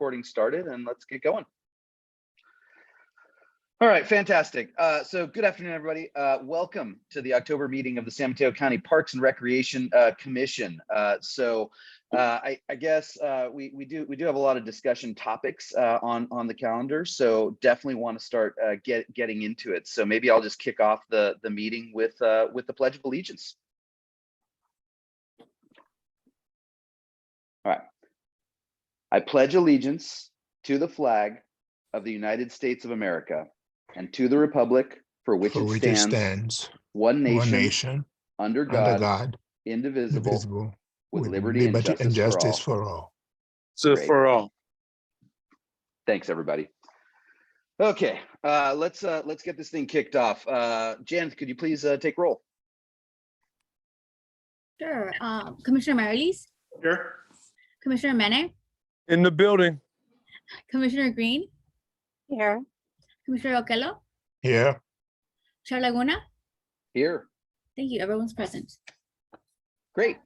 recording started and let's get going. All right, fantastic. So good afternoon, everybody. Welcome to the October meeting of the San Mateo County Parks and Recreation Commission. I guess we do have a lot of discussion topics on the calendar, so definitely want to start getting into it. So maybe I'll just kick off the meeting with the Pledge of Allegiance. All right. I pledge allegiance to the flag of the United States of America and to the republic for which it stands, one nation, under God, indivisible, with liberty and justice for all. So for all. Thanks, everybody. Okay, let's get this thing kicked off. Jan, could you please take roll? Sure. Commissioner Marilis? Here. Commissioner Mene? In the building. Commissioner Green? Here. Commissioner Okello? Here. Chair Laguna? Here. Thank you. Everyone's present. Great.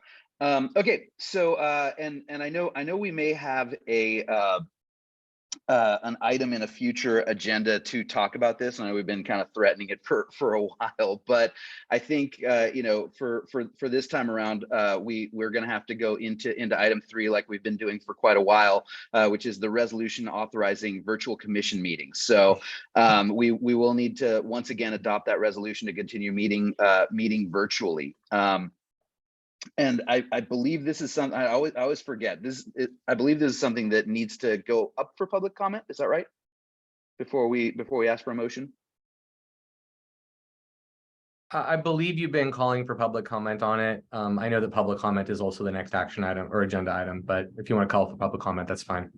Okay, so and I know we may have an item in a future agenda to talk about this. I know we've been kind of threatening it for a while, but I think for this time around, we're going to have to go into item 3 like we've been doing for quite a while, which is the resolution authorizing virtual commission meetings. So we will need to once again adopt that resolution to continue meeting virtually. And I believe this is something I always forget. I believe this is something that needs to go up for public comment. Is that right? Before we ask for a motion? I believe you've been calling for public comment on it. I know that public comment is also the next action item or agenda item, but if you want to call for public comment, that's fine.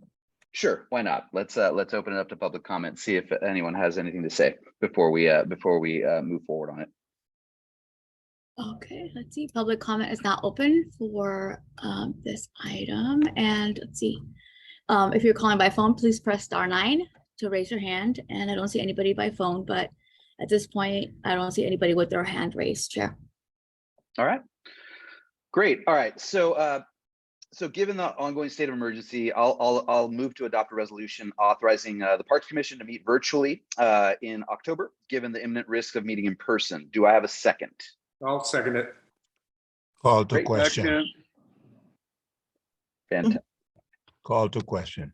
Sure, why not? Let's open it up to public comment, see if anyone has anything to say before we move forward on it. Okay, let's see. Public comment is now open for this item. And let's see. If you're calling by phone, please press *9 to raise your hand. And I don't see anybody by phone, but at this point, I don't see anybody with their hand raised, Chair. All right, great. All right, so given the ongoing state of emergency, I'll move to adopt a resolution authorizing the Parks Commission to meet virtually in October, given the imminent risk of meeting in person. Do I have a second? I'll second it. Call to question. Fantastic. Call to question.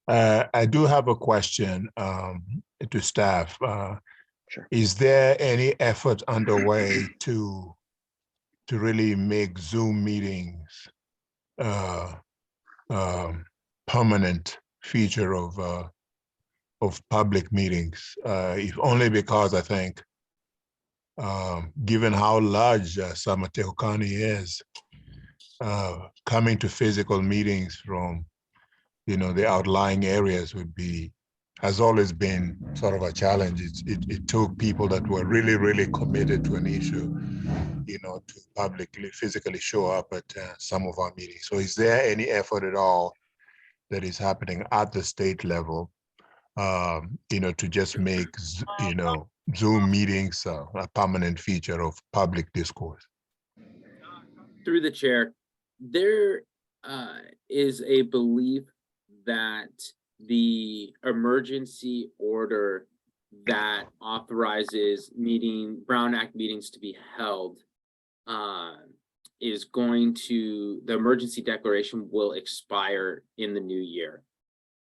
I do have a question to staff. Sure. Is there any effort underway to really make Zoom meetings permanent feature of public meetings? If only because I think given how large San Mateo County is, coming to physical meetings from, the outlying areas has always been sort of a challenge. It took people that were really, really committed to an issue, to physically show up at some of our meetings. So is there any effort at all that is happening at the state level, to just make, Zoom meetings a permanent feature of public discourse? Through the chair, there is a belief that the emergency order that authorizes Brown Act meetings to be held is the emergency declaration will expire in the new year.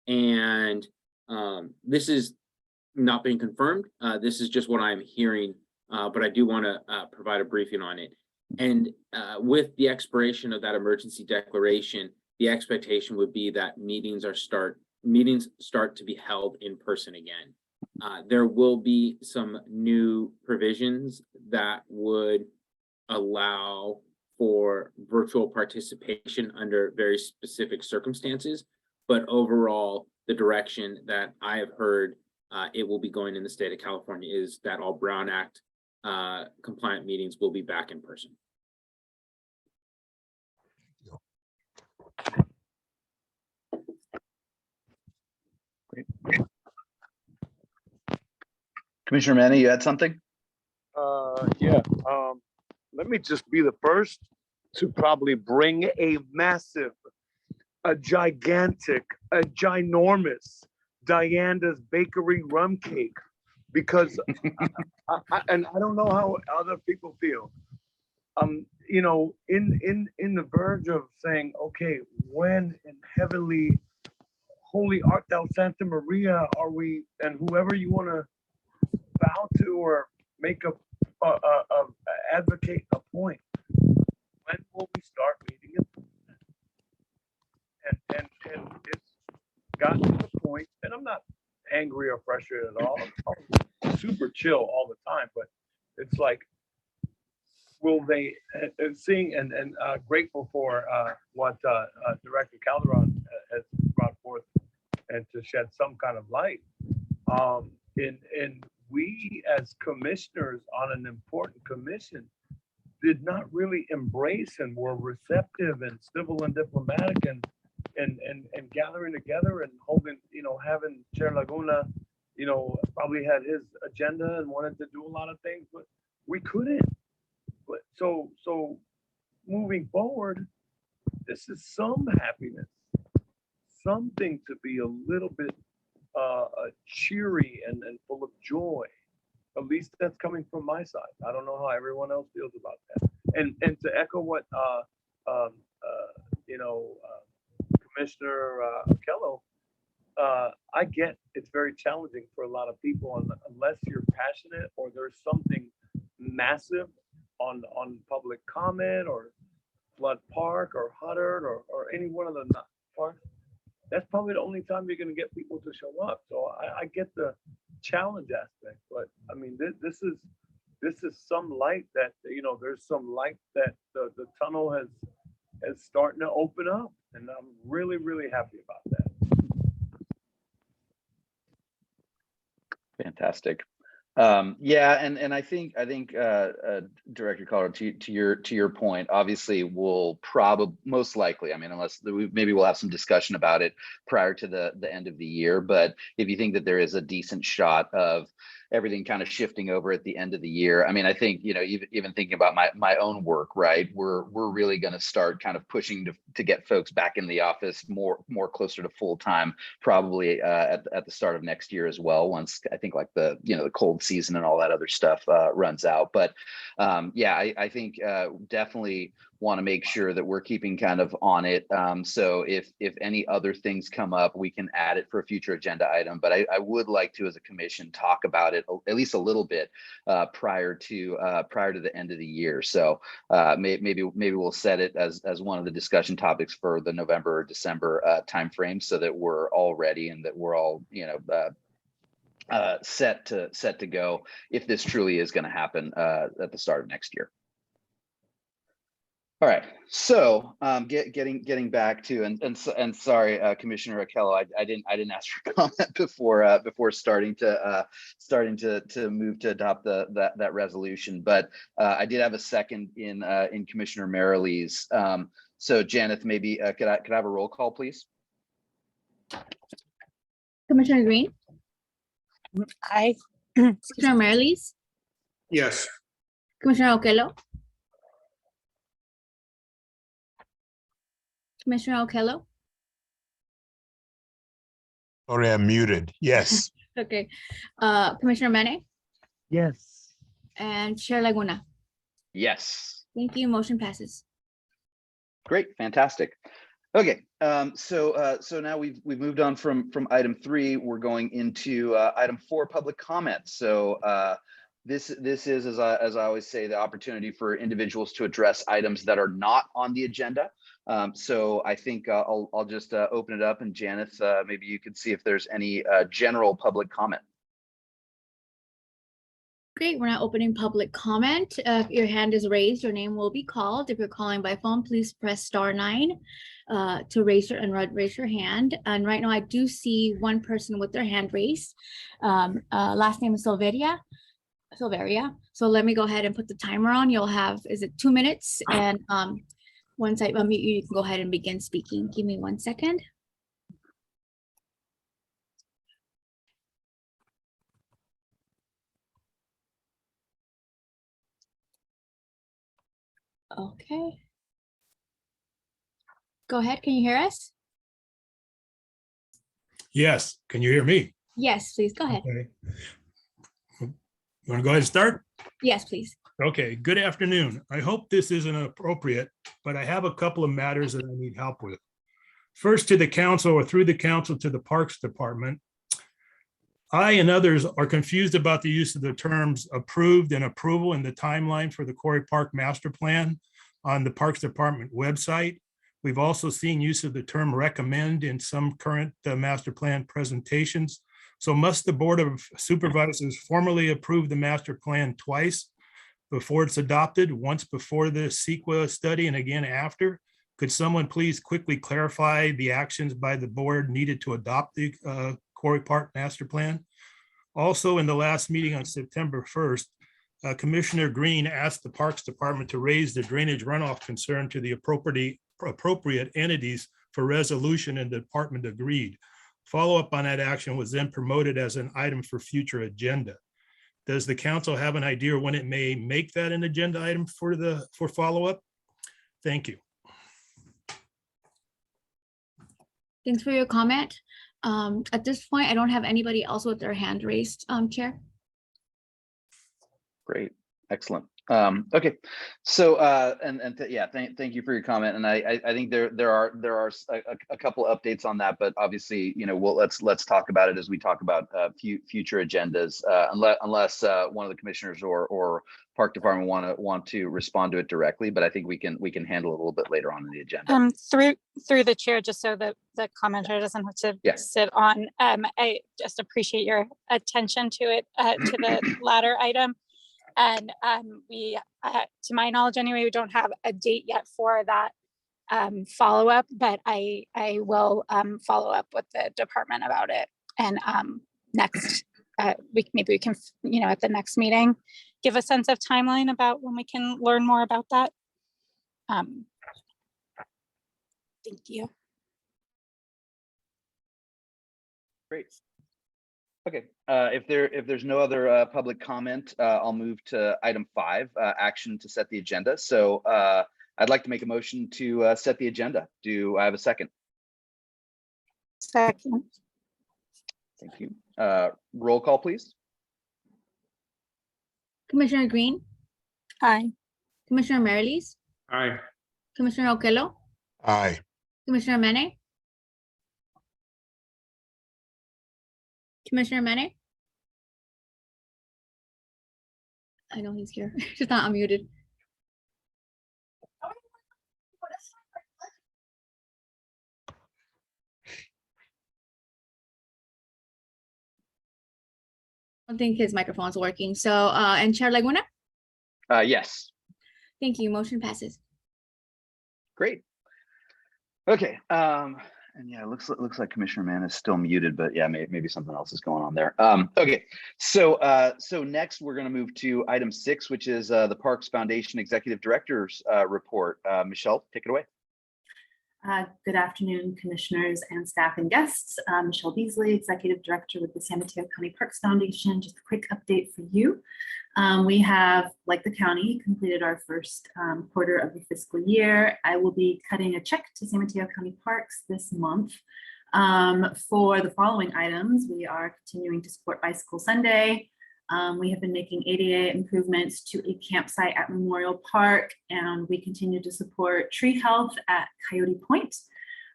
And this is not being confirmed. This is just what I'm hearing, but I do want to provide a briefing on it. And with the expiration of that emergency declaration, the expectation would be that meetings start to be held in person again. There will be some new provisions that would allow for virtual participation under very specific circumstances, but overall, the direction that I have heard it will be going in the state of California is that all Brown Act compliant meetings will be back in person. Great. Commissioner Manny, you had something? Yeah. Let me just be the first to probably bring a massive a ginormous Diana's Bakery rum cake, because and I don't know how other people feel. You know, in the verge of saying, okay, when in heavenly, holy art thou Santa Maria are we, and whoever you want to bow to or make a advocate a point, when will we start meeting it? And it's gotten to the point, and I'm not angry or frustrated at all. I'm super chill all the time, but it's like, will they, and seeing and grateful for what Director Calderon has brought forth and to shed some kind of light. And we as commissioners on an important commission did not really embrace and were receptive and civil and diplomatic and gathering together and holding, you know, having Chair Laguna, you know, probably had his agenda and wanted to do a lot of things, but we couldn't. But so moving forward, this is some happiness, something to be a little bit cheery and full of joy. At least that's coming from my side. I don't know how everyone else feels about that. And to echo what you know, Commissioner Kello, I get it's very challenging for a lot of people unless you're passionate or there's something massive on public comment or Flood Park or Huddard or any one of the parks. That's probably the only time you're going to get people to show up. So I get the challenge aspect, but I mean, this is some light that, you know, there's some light that the tunnel has starting to open up, and I'm really, really happy about that. Fantastic. Yeah, and I think Director Colorado, to your point, obviously we'll most likely, I mean, unless maybe we'll have some discussion about it prior to the end of the year, but if you think that there is a decent shot of everything kind of shifting over at the end of the year, I mean, I think, you know, even thinking about my own work, right, we're really going to start kind of pushing to get folks back in the office more closer to full time, probably at the start of next year as well, once I think like the cold season and all that other stuff runs out. But yeah, I think definitely want to make sure that we're keeping kind of on it. So if any other things come up, we can add it for a future agenda item. But I would like to, as a commission, talk about it at least a little bit prior to the end of the year. So maybe we'll set it as one of the discussion topics for the November or December timeframe, so that we're all ready and that we're all set to go if this truly is going to happen at the start of next year. All right, so getting back to and sorry, Commissioner Raquel, I didn't ask for comment before starting to move to adopt that resolution, but I did have a second in Commissioner Merrilee's. So Janeth, maybe could I have a roll call, please? Commissioner Green, Aye. Commissioner Merrilees, Yes. Commissioner Okello, Commissioner Okello. Sorry, I'm muted. Yes. Okay. Commissioner Mene Yes. and Chair Laguna. Yes. Thank you. Motion passes. Great, fantastic. Okay, so now we've moved on from item 3. We're going into item 4, public comment. So this is, as I always say, the opportunity for individuals to address items that are not on the agenda. So I think I'll just open it up, and Janeth, maybe you could see if there's any general public comment. Great. We're now opening public comment. If your hand is raised, your name will be called. If you're calling by phone, please press *9 to raise your hand. And right now I do see one person with their hand raised. Last name is Silveria. So let me go ahead and put the timer on. You'll have, is it 2 minutes? And once I unmute you, you can go ahead and begin speaking. Give me 1 second. Okay. Go ahead. Can you hear us? Yes, can you hear me? Yes, please go ahead. Okay. You want to go ahead and start? Yes, please. Okay, good afternoon. I hope this isn't appropriate, but I have a couple of matters that I need help with. First, to the council or through the council to the Parks Department. I and others are confused about the use of the terms approved and approval in the timeline for the Quarry Park Master Plan on the Parks Department website. We've also seen use of the term recommend in some current master plan presentations. So must the Board of Supervisors formally approve the master plan twice before it's adopted, once before the CEQA study and again after? Could someone please quickly clarify the actions by the board needed to adopt the Quarry Park Master Plan? Also, in the last meeting on September 1st, Commissioner Green asked the Parks Department to raise the drainage runoff concern to the appropriate entities for resolution, and the department agreed. Follow-up on that action was then promoted as an item for future agenda. Does the council have an idea when it may make that an agenda item for follow-up? Thank you. Thanks for your comment. At this point, I don't have anybody else with their hand raised, Chair. Great, excellent. Okay, so yeah, thank you for your comment, and I think there are a couple updates on that, but obviously, you know, let's talk about it as we talk about future agendas, unless one of the commissioners or Park Department want to respond to it directly, but I think we can handle it a little bit later on in the agenda. Through the chair, just so that the commenter doesn't have to sit on. I just appreciate your attention to it, to the latter item. And we, to my knowledge anyway, we don't have a date yet for that follow-up, but I will follow up with the department about it. And next week, maybe we can, you know, at the next meeting, give a sense of timeline about when we can learn more about that. Thank you. Great. Okay, if there's no other public comment, I'll move to item 5, action to set the agenda. So I'd like to make a motion to set the agenda. Do I have a second? Second. Thank you. Roll call, please. Commissioner Green, Aye. Commissioner Marilis, Aye. Commissioner Okello, Aye. Commissioner Mene, Commissioner Mene. I know he's here. Just not unmuted. I don't think his microphone's working. So, and Chair Laguna? Yes. Thank you. Motion passes. Great. Okay. And yeah, it looks like Commissioner Mann is still muted, but yeah, maybe something else is going on there. Okay, so next we're going to move to item 6, which is the Parks Foundation Executive Director's report. Michelle, take it away. Good afternoon, commissioners and staff and guests. Michelle Beasley, Executive Director with the San Mateo County Parks Foundation. Just a quick update for you. We have, like the county, completed our first quarter of the fiscal year. I will be cutting a check to San Mateo County Parks this month. For the following items, we are continuing to support Bicycle Sunday. We have been making ADA improvements to a campsite at Memorial Park, and we continue to support tree health at Coyote Point.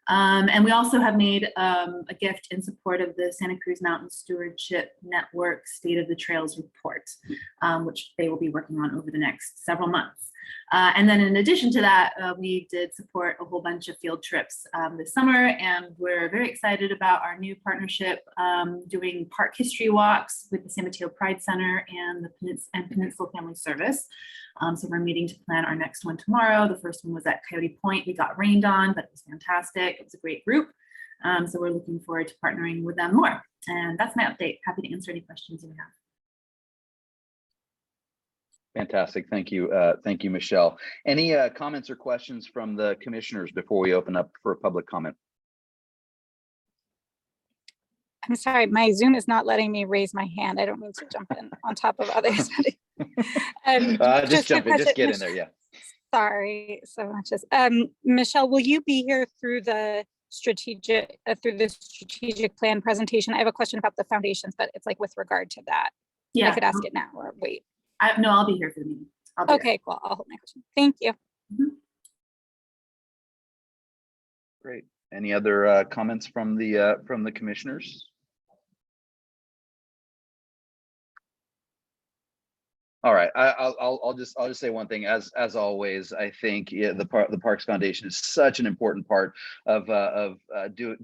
And we also have made a gift in support of the Santa Cruz Mountain Stewardship Network State of the Trails report, which they will be working on over the next several months. And then in addition to that, we did support a whole bunch of field trips this summer, and we're very excited about our new partnership doing park history walks with the San Mateo Pride Center and the Peninsula Family Service. So we're meeting to plan our next one tomorrow. The first one was at Coyote Point. We got rained on, but it was fantastic. It was a great group. So we're looking forward to partnering with them more. And that's my update. Happy to answer any questions you have. Fantastic. Thank you. Thank you, Michelle. Any comments or questions from the commissioners before we open up for a public comment? I'm sorry, my Zoom is not letting me raise my hand. I don't mean to jump in on top of others. Just jump in, just get in there, yeah. Sorry so much. Michelle, will you be here through the through the strategic plan presentation. I have a question about the foundations, but it's like with regard to that. Yeah. I could ask it now or wait. No, I'll be here for the meeting. I'll be Okay, cool. I'll hold my question. Thank you. Great. Any other comments from the commissioners? All right, I'll just say one thing. As always, I think the Parks Foundation is such an important part of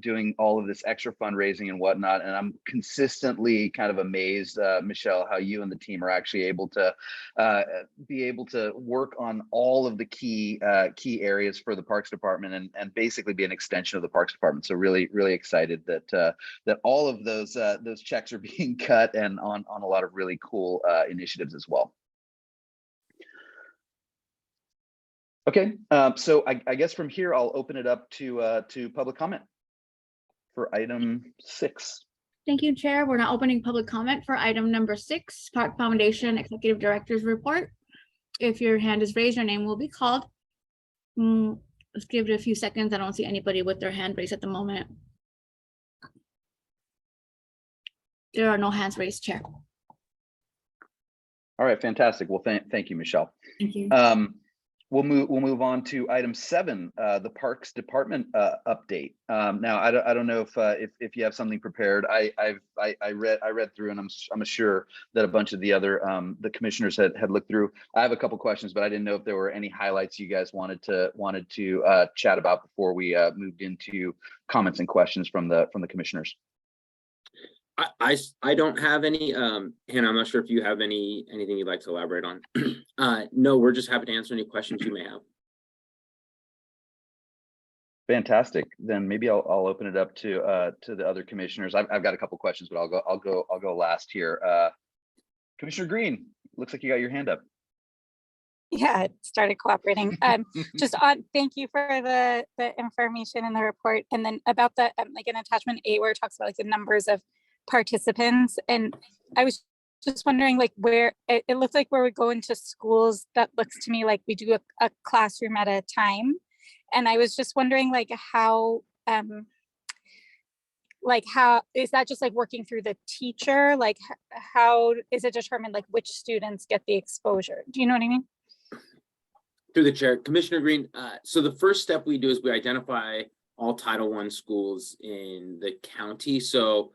doing all of this extra fundraising and whatnot. And I'm consistently kind of amazed, Michelle, how you and the team are actually able to work on all of the key areas for the Parks Department and basically be an extension of the Parks Department. So really excited that all of those checks are being cut and on a lot of really cool initiatives as well. Okay, so I guess from here, I'll open it up to public comment for item 6. Thank you, Chair. We're now opening public comment for item number 6, Park Foundation Executive Director's Report. If your hand is raised, your name will be called. Let's give it a few seconds. I don't see anybody with their hand raised at the moment. There are no hands raised, Chair. All right, fantastic. Well, thank you, Michelle. Thank you. We'll move on to item 7, the Parks Department update. Now, I don't know if you have something prepared. I read through, and I'm sure that a bunch of the other the commissioners had looked through. I have a couple questions, but I didn't know if there were any highlights you guys wanted to chat about before we moved into comments and questions from the commissioners. I don't have any, Hannah, I'm not sure if you have anything you'd like to elaborate on. No, we're just happy to answer any questions you may have. Fantastic. Then maybe I'll open it up to the other commissioners. I've got a couple questions, but I'll go last here. Commissioner Green, looks like you got your hand up. Yeah, it started cooperating. Thank you for the information in the report, and then about the like in attachment 8 where it talks about like the numbers of participants, and I was just wondering like where it looks like where we go into schools, that looks to me like we do a classroom at a time, and I was just wondering like how is that just like working through the teacher, like how is it determined like which students get the exposure? Do you know what I mean? Through the chair, Commissioner Green. So the first step we do is we identify all Title I schools in the county. So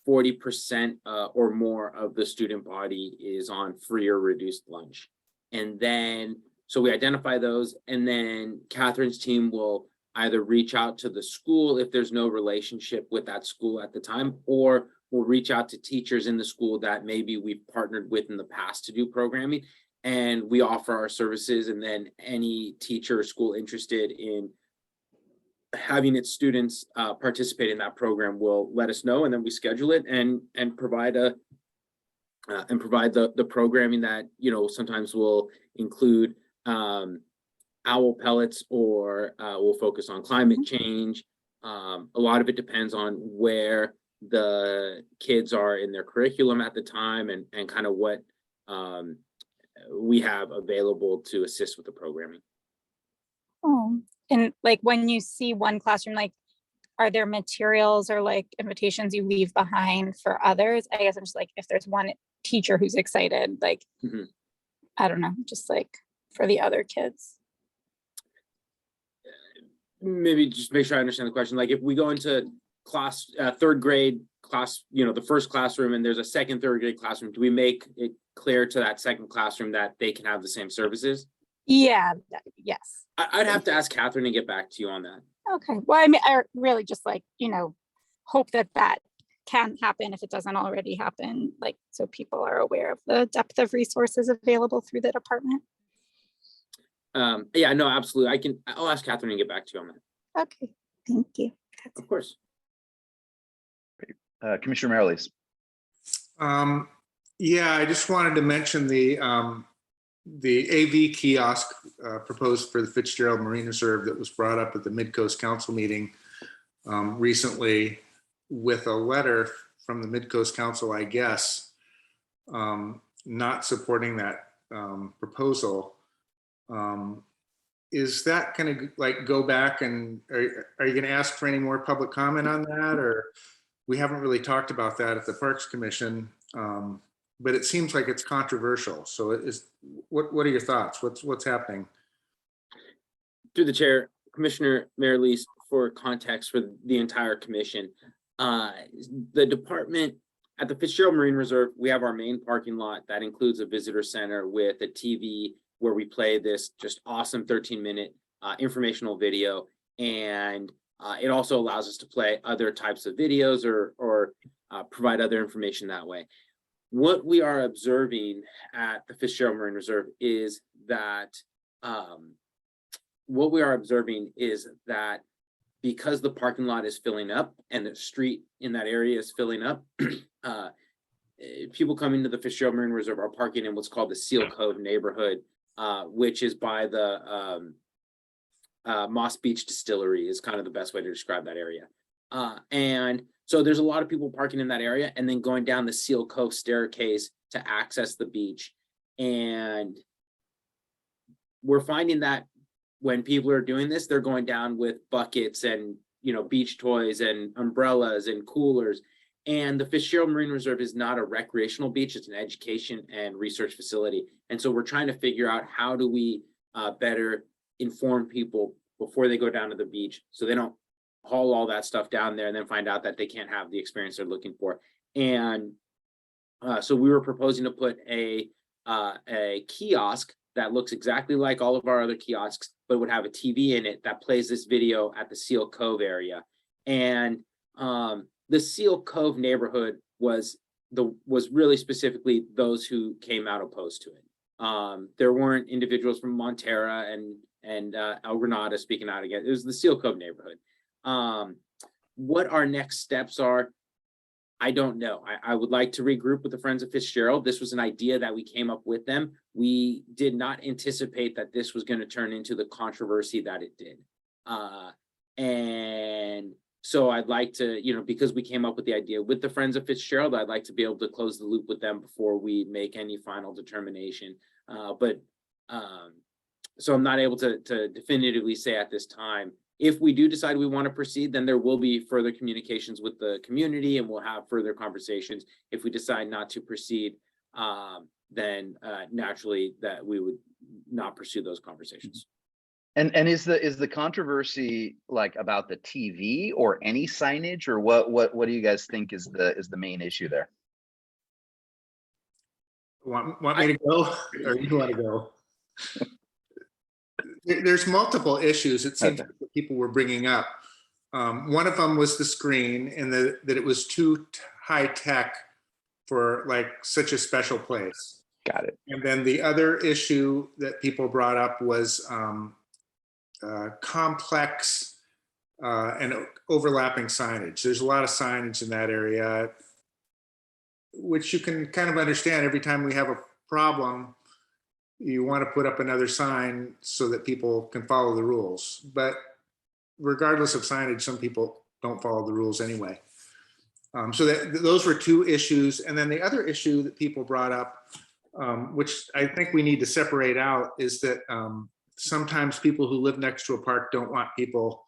40% or more of the student body is on free or reduced lunch. And then, so we identify those, and then Catherine's team will either reach out to the school if there's no relationship with that school at the time, or we'll reach out to teachers in the school that maybe we've partnered with in the past to do programming, and we offer our services. And then any teacher or school interested in having its students participate in that program will let us know, and then we schedule it and provide the programming that, you know, sometimes will include owl pellets, or we'll focus on climate change. A lot of it depends on where the kids are in their curriculum at the time, and kind of what we have available to assist with the programming. Oh, and like when you see one classroom, like are there materials or like invitations you leave behind for others? I guess I'm just like, if there's one teacher who's excited, like, I don't know, just like for the other kids. Maybe just make sure I understand the question. Like if we go into class, third grade class, you know, the first classroom, and there's a second, third grade classroom, do we make it clear to that second classroom that they can have the same services? Yeah, yes. I'd have to ask Catherine to get back to you on that. Okay, well, I mean, I really just like, you know, hope that can happen if it doesn't already happen, like, so people are aware of the depth of resources available through the department. Yeah, no, absolutely. I'll ask Catherine to get back to you on that. Okay, thank you. Of course. Commissioner Merrilees. Yeah, I just wanted to mention the AV kiosk proposed for the Fitzgerald Marine Reserve that was brought up at the Mid-Coast Council meeting recently, with a letter from the Mid-Coast Council, I guess, not supporting that proposal. is that going to like go back and are you going to ask for any more public comment on that? Or we haven't really talked about that at the Parks Commission, but it seems like it's controversial. So it is, what are your thoughts? What's happening? Through the chair, Commissioner Mayor-Elise, for context for the entire commission, the department at the Fitzgerald Marine Reserve, we have our main parking lot that includes a visitor center with a TV where we play this just awesome 13-minute informational video. And it also allows us to play other types of videos or provide other information that way. What we are observing at the Fitzgerald Marine Reserve is that because the parking lot is filling up and the street in that area is filling up, people coming to the Fitzgerald Marine Reserve are parking in what's called the Seal Cove neighborhood, which is by the Moss Beach Distillery is kind of the best way to describe that area. And so there's a lot of people parking in that area and then going down the Seal Cove staircase to access the beach. And we're finding that when people are doing this, they're going down with buckets and, you know, beach toys and umbrellas and coolers. And the Fitzgerald Marine Reserve is not a recreational beach, it's an education and research facility. And so we're trying to figure out how do we better inform people before they go down to the beach so they don't haul all that stuff down there and then find out that they can't have the experience they're looking for. And so we were proposing to put a kiosk that looks exactly like all of our other kiosks, but would have a TV in it that plays this video at the Seal Cove area. And the Seal Cove neighborhood was really specifically those who came out opposed to it. There weren't individuals from Montera and El Granada speaking out again. It was the Seal Cove neighborhood. What our next steps are, I don't know. I would like to regroup with the Friends of Fitzgerald. This was an idea that we came up with them. We did not anticipate that this was going to turn into the controversy that it did. And so I'd like to, you know, because we came up with the idea with the Friends of Fitzgerald, I'd like to be able to close the loop with them before we make any final determination. So I'm not able to definitively say at this time. If we do decide we want to proceed, then there will be further communications with the community and we'll have further conversations. If we decide not to proceed, then naturally that we would not pursue those conversations. And is the controversy like about the TV or any signage, or what do you guys think is the main issue there? Want me to go, or you want to go? There's multiple issues, it seems, okay, that people were bringing up. One of them was the screen and that it was too high tech for like such a special place. Got it. And then the other issue that people brought up was complex and overlapping signage. There's a lot of signage in that area, which you can kind of understand. Every time we have a problem, you want to put up another sign so that people can follow the rules. But regardless of signage, some people don't follow the rules anyway. So those were two issues. And then the other issue that people brought up, which I think we need to separate out, is that sometimes people who live next to a park don't want people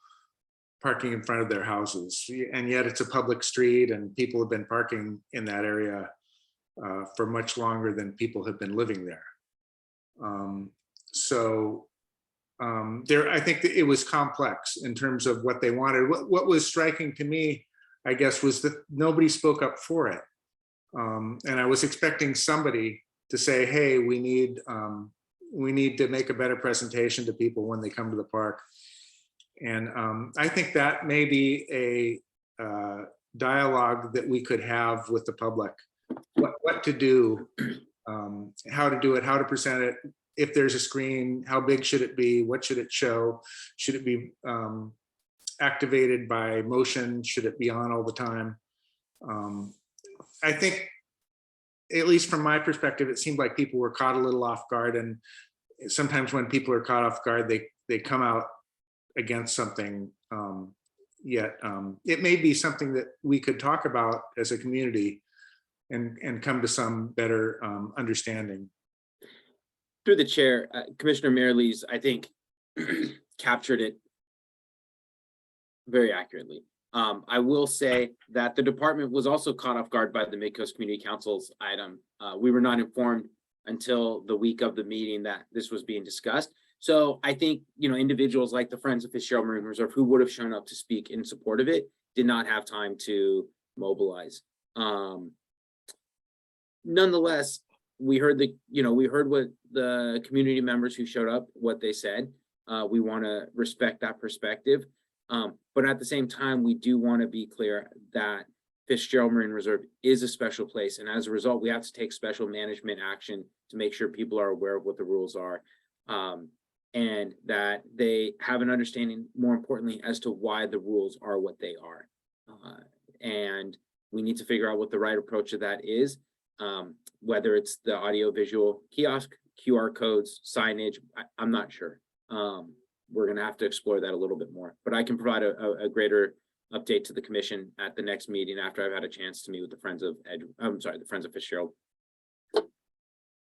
parking in front of their houses. And yet it's a public street and people have been parking in that area for much longer than people have been living there. I think that it was complex in terms of what they wanted. What was striking to me, I guess, was that nobody spoke up for it. And I was expecting somebody to say, hey, we need to make a better presentation to people when they come to the park. And I think that may be a dialogue that we could have with the public. What to do, how to do it, how to present it. If there's a screen, how big should it be? What should it show? Should it be activated by motion? Should it be on all the time? I think, at least from my perspective, it seemed like people were caught a little off guard. And sometimes when people are caught off guard, they come out against something. Yet it may be something that we could talk about as a community and come to some better understanding. Through the chair, Commissioner Mayor-Elise, I think captured it very accurately. I will say that the department was also caught off guard by the Midcoast Community Council's item. We were not informed until the week of the meeting that this was being discussed. So I think, individuals like the Friends of Fitzgerald Marine Reserve who would have shown up to speak in support of it did not have time to mobilize. Nonetheless, we heard what the community members who showed up, what they said. We want to respect that perspective. But at the same time, we do want to be clear that Fitzgerald Marine Reserve is a special place. And as a result, we have to take special management action to make sure people are aware of what the rules are. And that they have an understanding, more importantly, as to why the rules are what they are. And we need to figure out what the right approach to that is, whether it's the audio-visual kiosk, QR codes, signage, I'm not sure. We're going to have to explore that a little bit more, but I can provide a greater update to the commission at the next meeting after I've had a chance to meet with the Friends of Fitzgerald.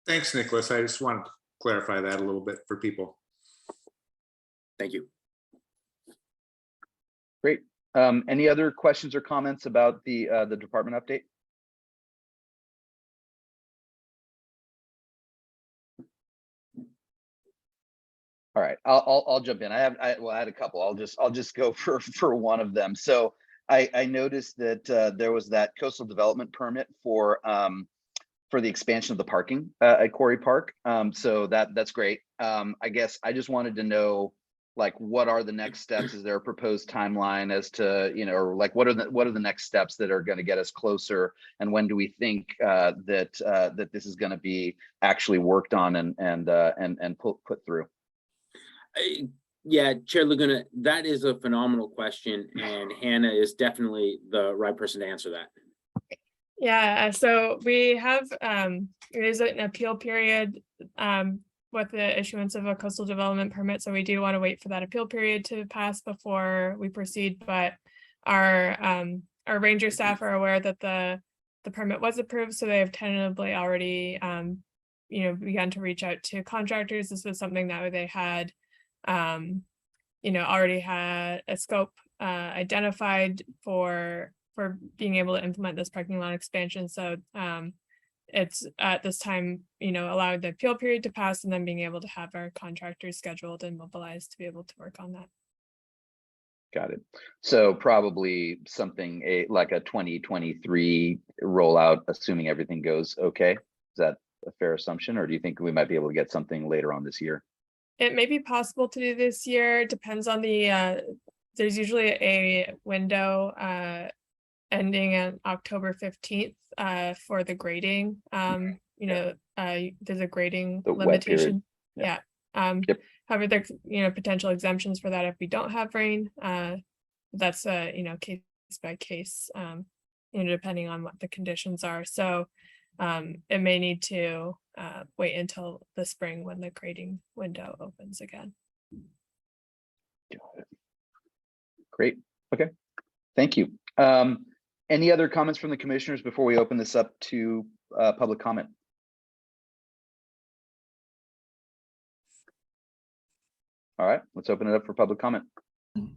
Thanks, Nicholas. I just wanted to clarify that a little bit for people. Thank you. Great. Any other questions or comments about the department update? All right, I'll jump in. I had a couple. I'll just go for one of them. So I noticed that there was that coastal development permit for the expansion of the parking at Quarry Park. So that's great. I guess I just wanted to know, like, what are the next steps? Is there a proposed timeline as to, or like what are the next steps that are going to get us closer? And when do we think that this is going to be actually worked on and put through? Yeah, Chair Laguna, that is a phenomenal question, and Hannah is definitely the right person to answer that. Yeah, so we have there is an appeal period with the issuance of a coastal development permit. So we do want to wait for that appeal period to pass before we proceed. But our ranger staff are aware that the permit was approved, so they have tentatively already begun to reach out to contractors. This was something that they had already had a scope identified for being able to implement this parking lot expansion. So it's at this time, allowing the appeal period to pass and then being able to have our contractors scheduled and mobilized to be able to work on that. Got it. So probably something like a 2023 rollout, assuming everything goes okay. Is that a fair assumption, or do you think we might be able to get something later on this year? It may be possible to do this year. Depends on the, there's usually a window ending on October 15th for the grading. There's a grading limitation. Yeah. Yep. However, there's potential exemptions for that if we don't have rain. That's case by case, depending on what the conditions are. So it may need to wait until the spring when the grading window opens again. Got it. Great. Okay. Thank you. Any other comments from the commissioners before we open this up to public comment? All right, let's open it up for public comment.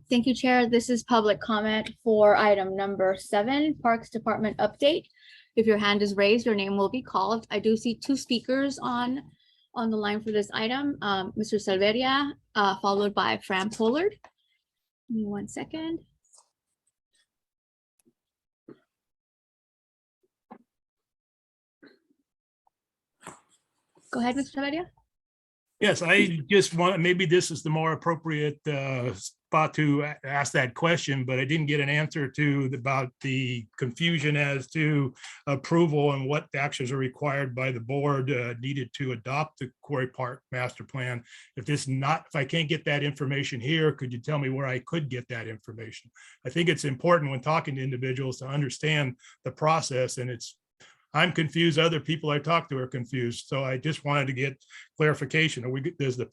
Thank you, Chair. This is public comment for item number 7, Parks Department update. If your hand is raised, your name will be called. I do see 2 speakers on the line for this item. Mr. Salveria, followed by Fran Pollard. Give me 1 second. Go ahead, Mr. Salveria. Yes, I just want, maybe this is the more appropriate spot to ask that question, but I didn't get an answer about the confusion as to approval and what actions are required by the board needed to adopt the Quarry Park master plan. If I can't get that information here, could you tell me where I could get that information? I think it's important when talking to individuals to understand the process, and I'm confused. Other people I talk to are confused. So I just wanted to get clarification. Does the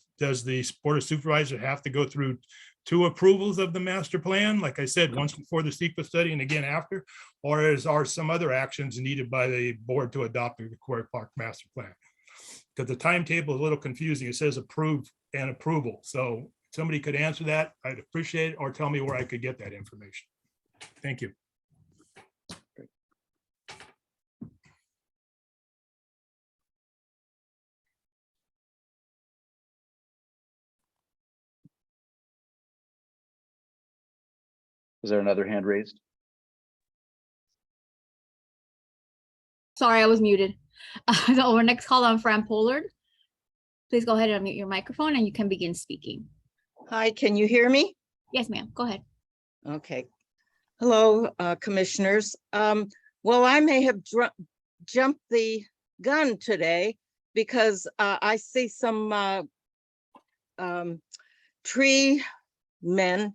Board of Supervisors have to go through 2 approvals of the master plan? Like I said, once before the CEQA study and again after, or are some other actions needed by the board to adopt the Quarry Park master plan? Because the timetable is a little confusing. It says approved and approval. So somebody could answer that, I'd appreciate it, or tell me where I could get that information. Thank you. Is there another hand raised? Sorry, I was muted. So our next call on Fran Pollard. Please go ahead and unmute your microphone and you can begin speaking. Hi, can you hear me? Yes, ma'am. Go ahead. Okay. Hello, commissioners. Well, I may have jumped the gun today because I see some tree men,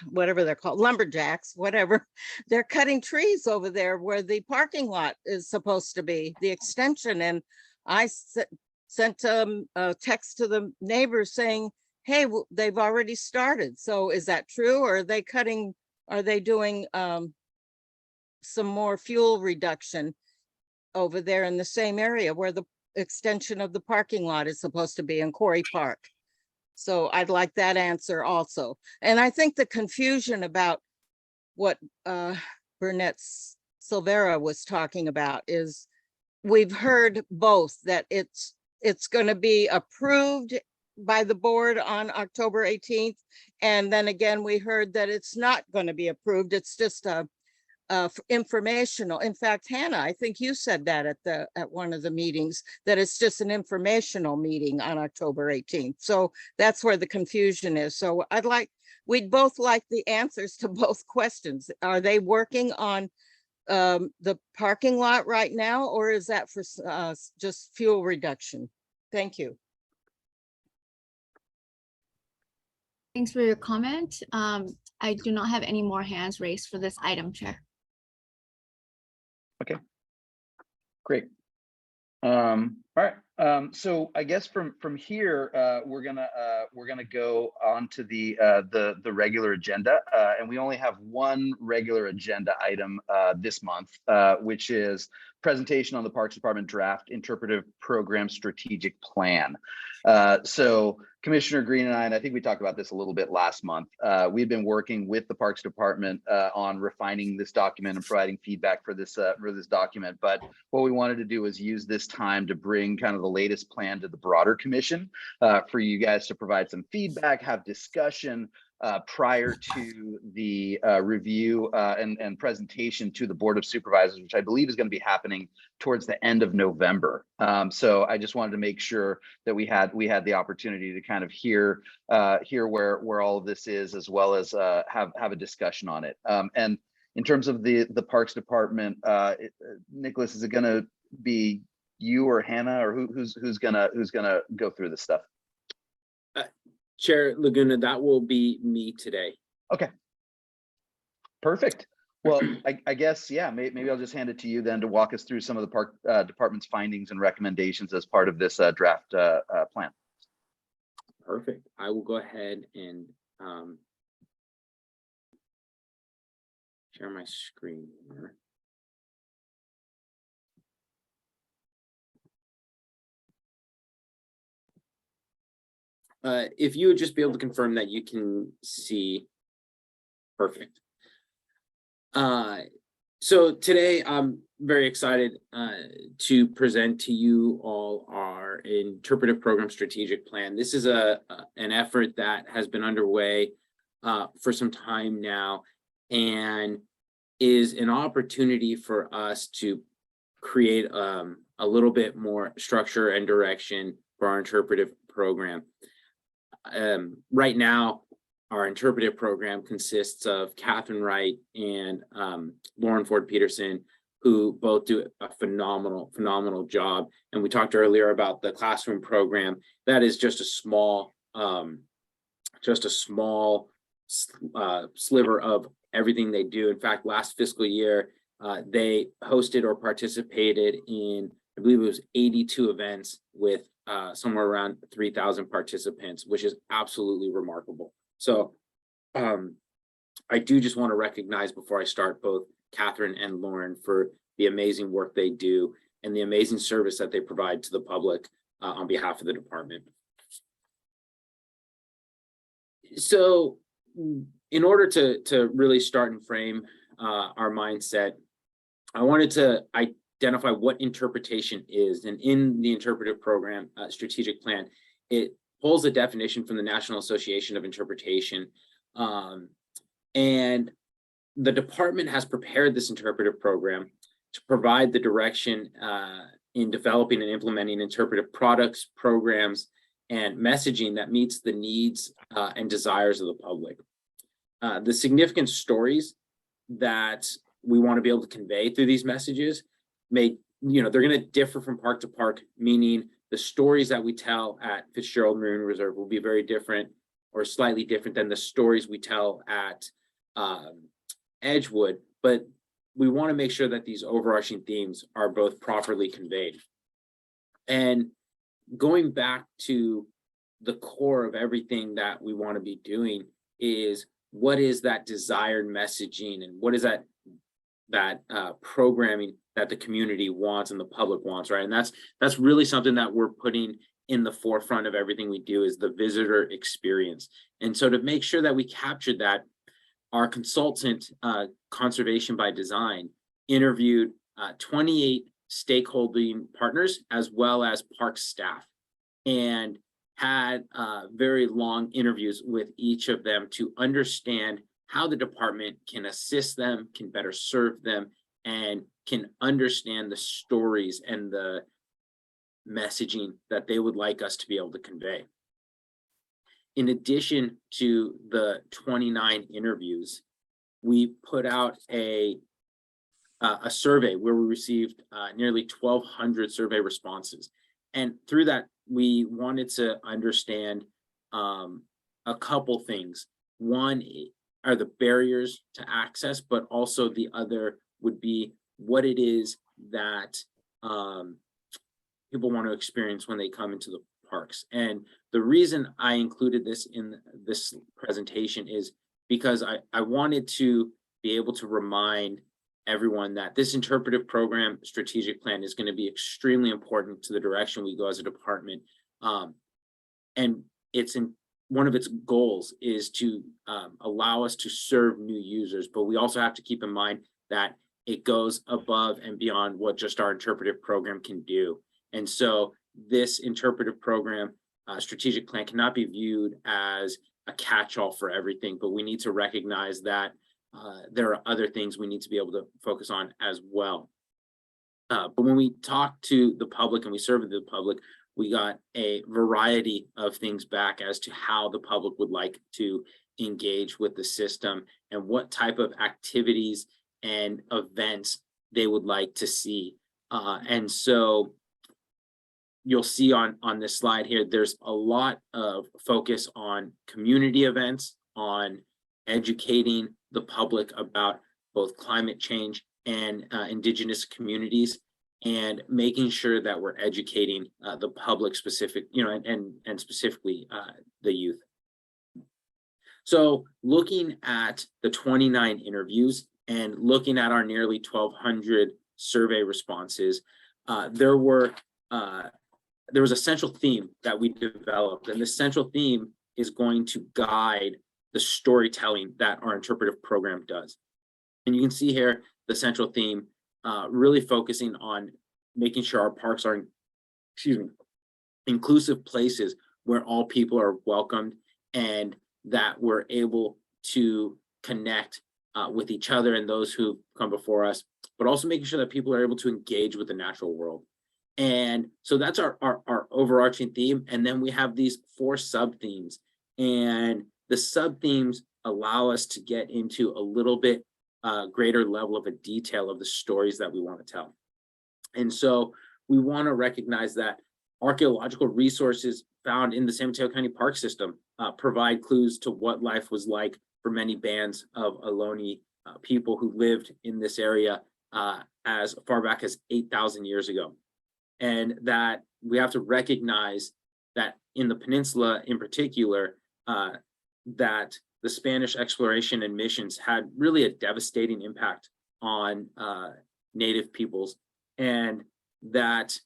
whatever they're called, lumberjacks, whatever. They're cutting trees over there where the parking lot is supposed to be, the extension. And I sent a text to the neighbors saying, hey, they've already started. So is that true? Or are they doing some more fuel reduction over there in the same area where the extension of the parking lot is supposed to be in Quarry Park? So I'd like that answer also. And I think the confusion about what Burnett Silvera was talking about is we've heard both that it's going to be approved by the board on October 18th. And then again, we heard that it's not going to be approved. It's just a informational. In fact, Hannah, I think you said that at one of the meetings, that it's just an informational meeting on October 18th. So that's where the confusion is. So we'd both like the answers to both questions. Are they working on the parking lot right now, or is that for just fuel reduction? Thank you. Thanks for your comment. I do not have any more hands raised for this item, Chair. Okay, great. All right. So I guess from here, we're gonna go on to the regular agenda, and we only have one regular agenda item this month, which is presentation on the Parks Department draft interpretive program strategic plan. So Commissioner Green and I think we talked about this a little bit last month. We've been working with the Parks Department on refining this document and providing feedback for this document. But what we wanted to do was use this time to bring kind of the latest plan to the broader commission for you guys to provide some feedback, have discussion prior to the review and presentation to the Board of Supervisors, which I believe is going to be happening towards the end of November. So I just wanted to make sure that we had the opportunity to kind of hear where all of this is, as well as have a discussion on it. And in terms of the Parks Department, Nicholas, is it going to be you or Hannah, or who's gonna go through this stuff? Chair Laguna, that will be me today. Okay. Perfect. Well, I guess, yeah, maybe I'll just hand it to you then to walk us through some of the Park Department's findings and recommendations as part of this draft plan. Perfect. I will go ahead and share my screen here. If you would just be able to confirm that you can see. Perfect. So today I'm very excited to present to you all our interpretive program strategic plan. This is an effort that has been underway for some time now, and is an opportunity for us to create a little bit more structure and direction for our interpretive program. Right now, our interpretive program consists of Catherine Wright and Lauren Ford Peterson, who both do a phenomenal job. And we talked earlier about the classroom program. That is just a small sliver of everything they do. In fact, last fiscal year, they hosted or participated in, I believe it was 82 events with somewhere around 3,000 participants, which is absolutely remarkable. So I do just want to recognize before I start both Catherine and Lauren for the amazing work they do and the amazing service that they provide to the public on behalf of the department. So in order to really start and frame our mindset, I wanted to identify what interpretation is. And in the interpretive program strategic plan, it pulls a definition from the National Association of Interpretation. And the department has prepared this interpretive program to provide the direction in developing and implementing interpretive products, programs, and messaging that meets the needs and desires of the public. The significant stories that we want to be able to convey through these messages may, they're going to differ from park to park, meaning the stories that we tell at Fitzgerald Marine Reserve will be very different or slightly different than the stories we tell at Edgewood, but we want to make sure that these overarching themes are both properly conveyed. And going back to the core of everything that we want to be doing is, what is that desired messaging, and what is that programming that the community wants and the public wants, right? And that's really something that we're putting in the forefront of everything we do, is the visitor experience. And so to make sure that we captured that, our consultant, Conservation by Design, interviewed 28 stakeholding partners as well as park staff, and had very long interviews with each of them to understand how the department can assist them, can better serve them, and can understand the stories and the messaging that they would like us to be able to convey. In addition to the 29 interviews, we put out a survey where we received nearly 1,200 survey responses. And through that, we wanted to understand a couple things. One are the barriers to access, but also the other would be what it is that people want to experience when they come into the parks. And the reason I included this in this presentation is because I wanted to be able to remind everyone that this interpretive program strategic plan is going to be extremely important to the direction we go as a department. And it's in one of its goals is to allow us to serve new users, but we also have to keep in mind that it goes above and beyond what just our interpretive program can do. And so this interpretive program strategic plan cannot be viewed as a catch-all for everything, but we need to recognize that there are other things we need to be able to focus on as well. But when we talk to the public and we surveyed the public, we got a variety of things back as to how the public would like to engage with the system and what type of activities and events they would like to see. And so you'll see on this slide here, there's a lot of focus on community events, on educating the public about both climate change and indigenous communities, and making sure that we're educating the public specific, and specifically the youth. So looking at the 29 interviews and looking at our nearly 1,200 survey responses, there was a central theme that we developed, and the central theme is going to guide the storytelling that our interpretive program does. And you can see here the central theme really focusing on making sure our parks are, inclusive places where all people are welcomed, and that we're able to connect with each other and those who come before us, but also making sure that people are able to engage with the natural world. And so that's our overarching theme. And then we have these 4 sub-themes, and the sub-themes allow us to get into a little bit greater level of a detail of the stories that we want to tell. And so we want to recognize that archaeological resources found in the San Mateo County Park System provide clues to what life was like for many bands of Ohlone people who lived in this area as far back as 8,000 years ago. And that we have to recognize that in the peninsula in particular, that the Spanish exploration and missions had really a devastating impact on Native peoples, and that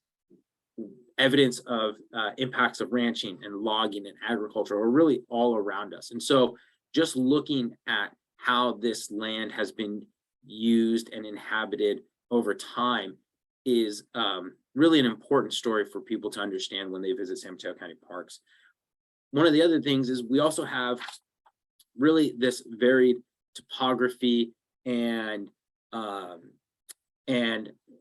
evidence of impacts of ranching and logging and agriculture are really all around us. And so just looking at how this land has been used and inhabited over time is really an important story for people to understand when they visit San Mateo County parks. One of the other things is we also have really this varied topography and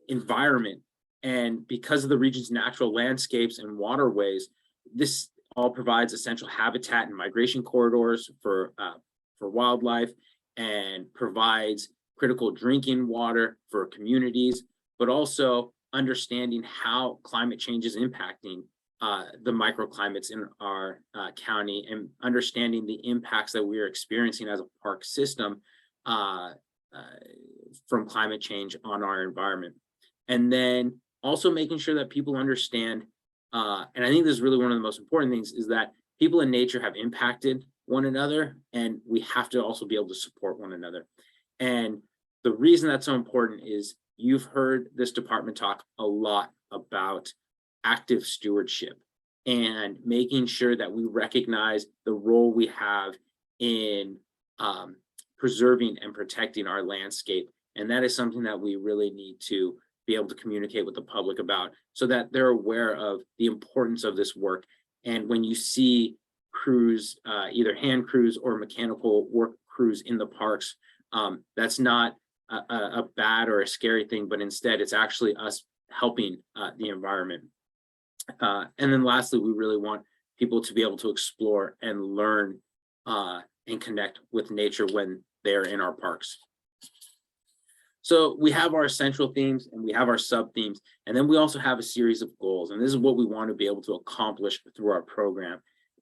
environment. And because of the region's natural landscapes and waterways, this all provides essential habitat and migration corridors for wildlife, and provides critical drinking water for communities, but also understanding how climate change is impacting the microclimates in our county, and understanding the impacts that we are experiencing as a park system from climate change on our environment. And then also making sure that people understand, and I think this is really one of the most important things, is that people in nature have impacted one another, and we have to also be able to support one another. And the reason that's so important is you've heard this department talk a lot about active stewardship and making sure that we recognize the role we have in preserving and protecting our landscape. And that is something that we really need to be able to communicate with the public about, so that they're aware of the importance of this work. And when you see crews, either hand crews or mechanical work crews in the parks, that's not a bad or a scary thing, but instead it's actually us helping the environment. And then lastly, we really want people to be able to explore and learn and connect with nature when they're in our parks. So we have our central themes and we have our sub themes, and then we also have a series of goals. And this is what we want to be able to accomplish through our program.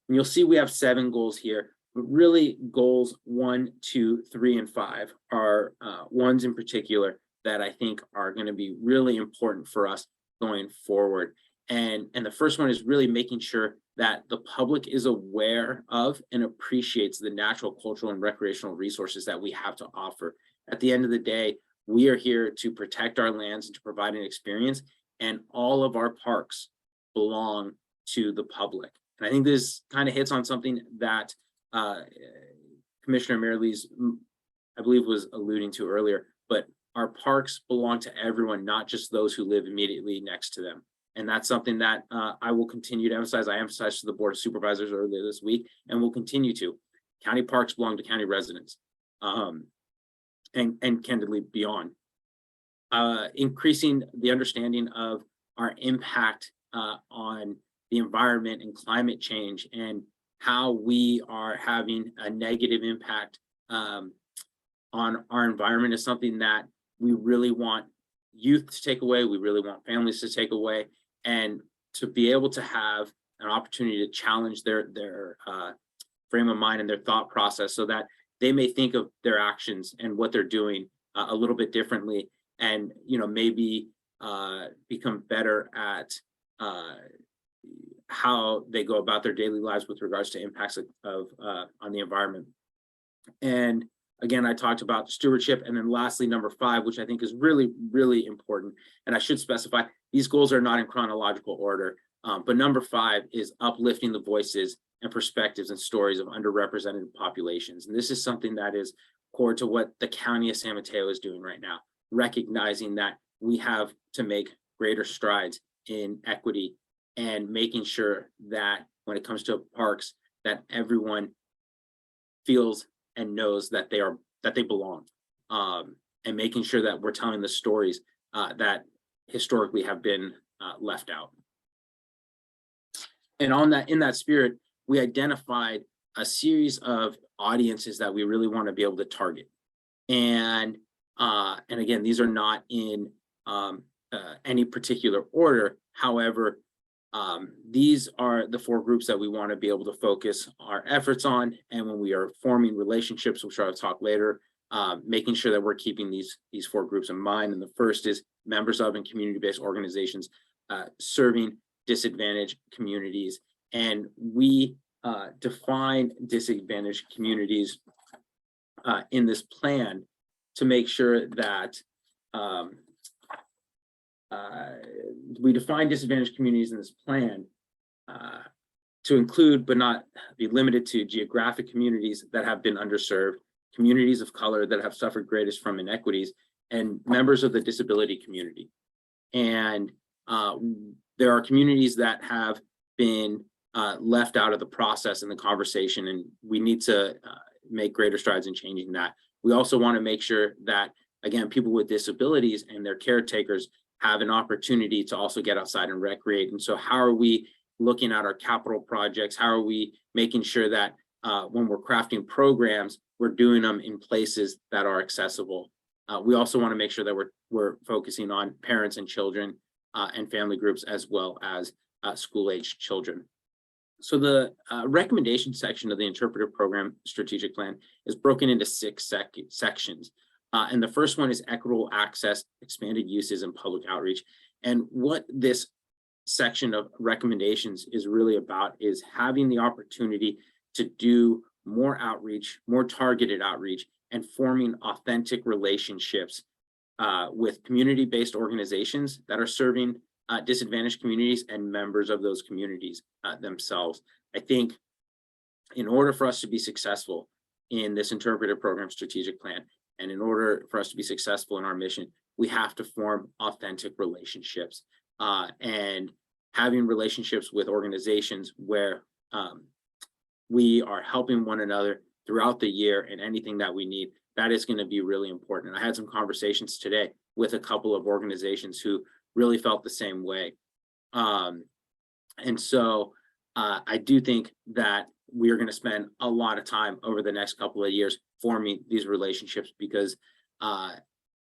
And you'll see we have 7 goals here, but really goals 1, 2, 3, and 5 are ones in particular that I think are going to be really important for us going forward. And the first one is really making sure that the public is aware of and appreciates the natural, cultural, and recreational resources that we have to offer. At the end of the day, we are here to protect our lands and to provide an experience, and all of our parks belong to the public. And I think this kind of hits on something that Commissioner Merrilies, I believe, was alluding to earlier, but our parks belong to everyone, not just those who live immediately next to them. And that's something that I will continue to emphasize. I emphasized to the Board of Supervisors earlier this week, and will continue to. County parks belong to county residents, and candidly beyond. Increasing the understanding of our impact on the environment and climate change, and how we are having a negative impact on our environment is something that we really want youth to take away. We really want families to take away, and to be able to have an opportunity to challenge their frame of mind and their thought process, so that they may think of their actions and what they're doing a little bit differently, and maybe become better at how they go about their daily lives with regards to impacts of on the environment. And again, I talked about stewardship. And then lastly, number 5, which I think is really, really important. And I should specify, these goals are not in chronological order, but number 5 is uplifting the voices and perspectives and stories of underrepresented populations. And this is something that is core to what the County of San Mateo is doing right now, recognizing that we have to make greater strides in equity, and making sure that when it comes to parks, that everyone feels and knows that they belong, and making sure that we're telling the stories that historically have been left out. And in that spirit, we identified a series of audiences that we really want to be able to target. And again, these are not in any particular order. However, these are the 4 groups that we want to be able to focus our efforts on. And when we are forming relationships, which I'll talk later, making sure that we're keeping these 4 groups in mind. And the first is members of and community-based organizations serving disadvantaged communities. And we define disadvantaged communities in this plan to make sure that we define disadvantaged communities in this plan to include, but not be limited to, geographic communities that have been underserved, communities of color that have suffered greatest from inequities, and members of the disability community. And there are communities that have been left out of the process and the conversation, and we need to make greater strides in changing that. We also want to make sure that, again, people with disabilities and their caretakers have an opportunity to also get outside and recreate. And so how are we looking at our capital projects? How are we making sure that when we're crafting programs, we're doing them in places that are accessible? We also want to make sure that we're focusing on parents and children and family groups, as well as school-aged children. So the recommendation section of the interpretive program strategic plan is broken into 6 sections. And the first one is equitable access, expanded uses, and public outreach. And what this section of recommendations is really about is having the opportunity to do more outreach, more targeted outreach, and forming authentic relationships with community-based organizations that are serving disadvantaged communities and members of those communities themselves. I think in order for us to be successful in this interpretive program strategic plan, and in order for us to be successful in our mission, we have to form authentic relationships and having relationships with organizations where we are helping one another throughout the year, and anything that we need, that is going to be really important. I had some conversations today with a couple of organizations who really felt the same way. And so I do think that we are going to spend a lot of time over the next couple of years forming these relationships, because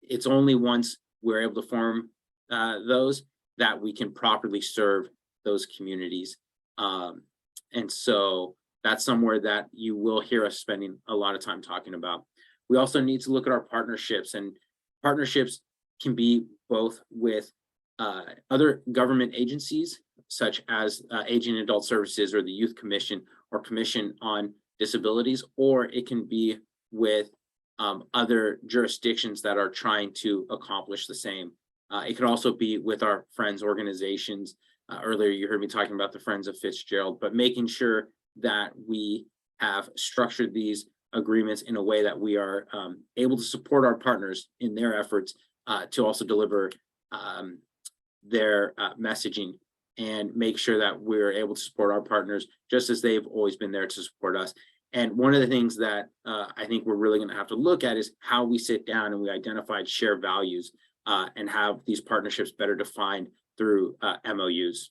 it's only once we're able to form those that we can properly serve those communities. And so that's somewhere that you will hear us spending a lot of time talking about. We also need to look at our partnerships, and partnerships can be both with other government agencies, such as Aging and Adult Services or the Youth Commission or Commission on Disabilities, or it can be with other jurisdictions that are trying to accomplish the same. It could also be with our friends organizations. Earlier, you heard me talking about the Friends of Fitzgerald, but making sure that we have structured these agreements in a way that we are able to support our partners in their efforts to also deliver their messaging, and make sure that we're able to support our partners just as they've always been there to support us. And one of the things that I think we're really going to have to look at is how we sit down and we identify shared values and have these partnerships better defined through MOUs.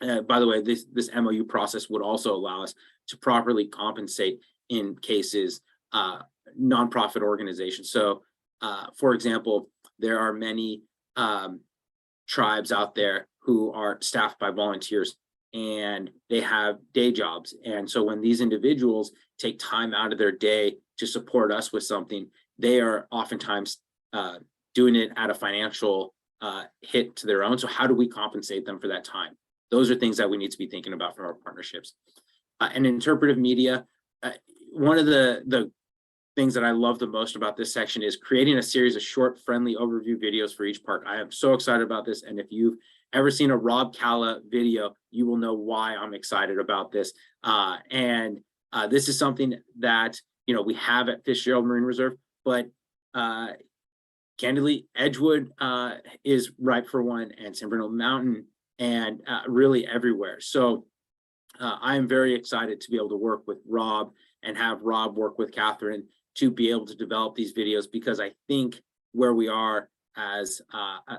By the way, this MOU process would also allow us to properly compensate in cases nonprofit organizations. So, for example, there are many tribes out there who are staffed by volunteers, and they have day jobs. And so when these individuals take time out of their day to support us with something, they are oftentimes doing it at a financial hit to their own. So how do we compensate them for that time? Those are things that we need to be thinking about for our partnerships. And interpretive media, one of the things that I love the most about this section is creating a series of short, friendly overview videos for each park. I am so excited about this. And if you've ever seen a Rob Calla video, you will know why I'm excited about this. And this is something that, you know, we have at Fitzgerald Marine Reserve, but candidly, Edgewood is ripe for one, and San Bernardino Mountain, and really everywhere. So I am very excited to be able to work with Rob and have Rob work with Catherine to be able to develop these videos, because I think where we are as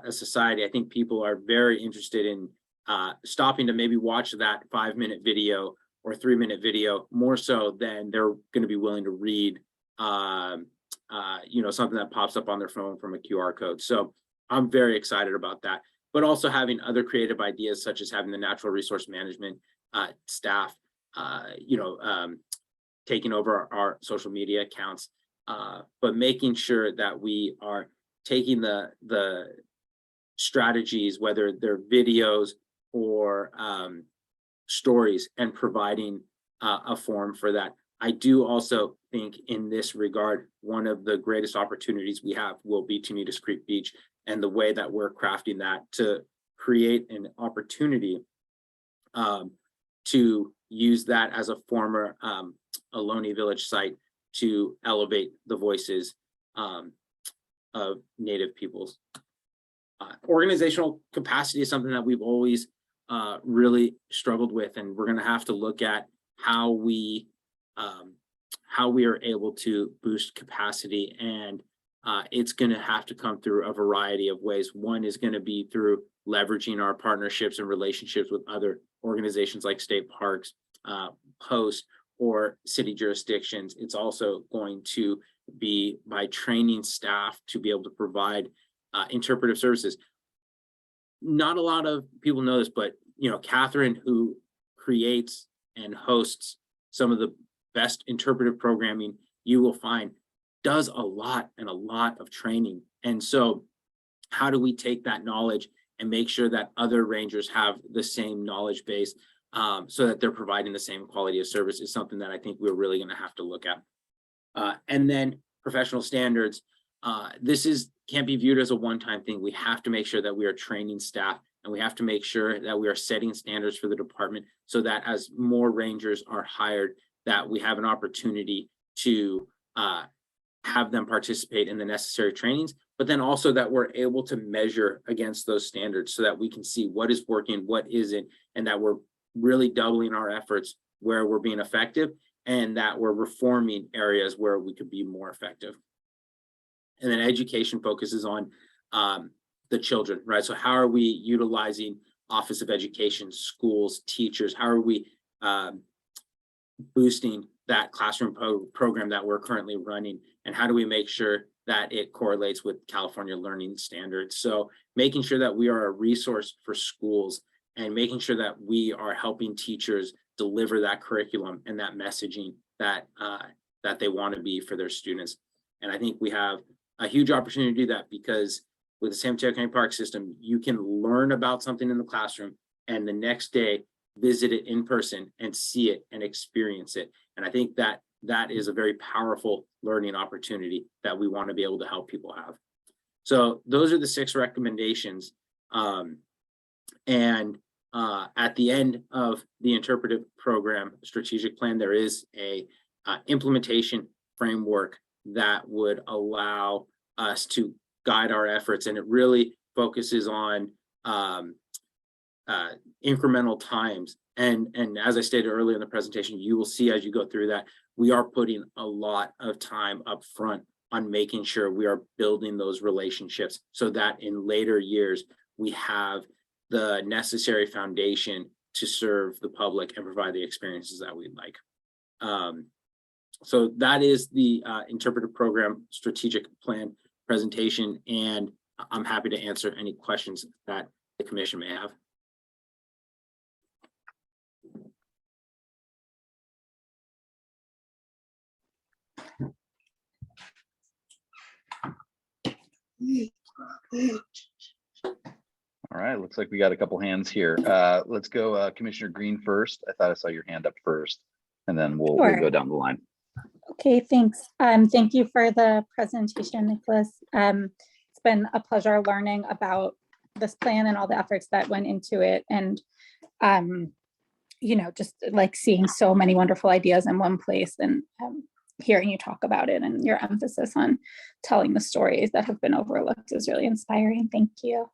a society, I think people are very interested in stopping to maybe watch that 5-minute video or 3-minute video more so than they're going to be willing to read you know, something that pops up on their phone from a QR code. So I'm very excited about that, but also having other creative ideas, such as having the natural resource management staff, you know, taking over our social media accounts, but making sure that we are taking the strategies, whether they're videos or stories, and providing a forum for that. I do also think in this regard, one of the greatest opportunities we have will be Tunitas Creek Beach, and the way that we're crafting that to create an opportunity to use that as a former Ohlone Village site to elevate the voices of Native peoples. Organizational capacity is something that we've always really struggled with, and we're going to have to look at how we are able to boost capacity, and it's going to have to come through a variety of ways. One is going to be through leveraging our partnerships and relationships with other organizations like state parks, post, or city jurisdictions. It's also going to be by training staff to be able to provide interpretive services. Not a lot of people know this, but Catherine, who creates and hosts some of the best interpretive programming you will find, does a lot of training. And so how do we take that knowledge and make sure that other rangers have the same knowledge base so that they're providing the same quality of service is something that I think we're really going to have to look at. And then professional standards. This can't be viewed as a one-time thing. We have to make sure that we are training staff, and we have to make sure that we are setting standards for the department so that as more rangers are hired, that we have an opportunity to have them participate in the necessary trainings, but then also that we're able to measure against those standards so that we can see what is working, what isn't, and that we're really doubling our efforts where we're being effective, and that we're reforming areas where we could be more effective. And then education focuses on the children, right? So how are we utilizing Office of Education, schools, teachers? How are we boosting that classroom program that we're currently running? And how do we make sure that it correlates with California learning standards? So making sure that we are a resource for schools and making sure that we are helping teachers deliver that curriculum and that messaging that they want to be for their students. And I think we have a huge opportunity to do that, because with the San Mateo County Park System, you can learn about something in the classroom and the next day visit it in person and see it and experience it. And I think that is a very powerful learning opportunity that we want to be able to help people have. So those are the 6 recommendations. At the end of the interpretive program strategic plan, there is a implementation framework that would allow us to guide our efforts, and it really focuses on incremental times. And as I stated earlier in the presentation, you will see as you go through that, we are putting a lot of time up front on making sure we are building those relationships so that in later years, we have the necessary foundation to serve the public and provide the experiences that we'd like. So that is the interpretive program strategic plan presentation, and I'm happy to answer any questions that the commission may have. All right, looks like we got a couple hands here. Let's go Commissioner Green first. I thought I saw your hand up first, and then we'll go down the line. Okay, thanks. Thank you for the presentation, Nicholas. It's been a pleasure learning about this plan and all the efforts that went into it. And, just like seeing so many wonderful ideas in one place and hearing you talk about it, and your emphasis on telling the stories that have been overlooked is really inspiring. Thank you.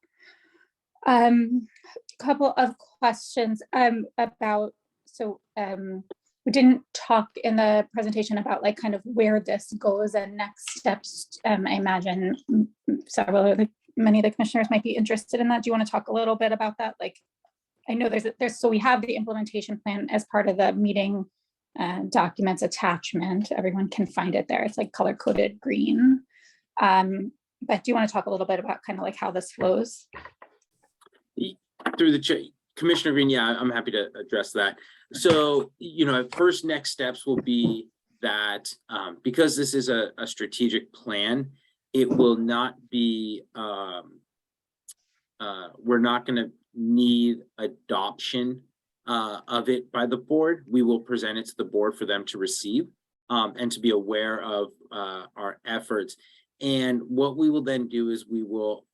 Couple of questions about, we didn't talk in the presentation about like kind of where this goes and next steps. I imagine many of the commissioners might be interested in that. Do you want to talk a little bit about that? Like, I know so we have the implementation plan as part of the meeting documents attachment. Everyone can find it there. It's like color coded green. But do you want to talk a little bit about kind of like how this flows? Through the Commissioner Green, yeah, I'm happy to address that. So, first next steps will be that because this is a strategic plan, it will not be, we're not going to need adoption of it by the board. We will present it to the board for them to receive and to be aware of our efforts. And what we will then do is we will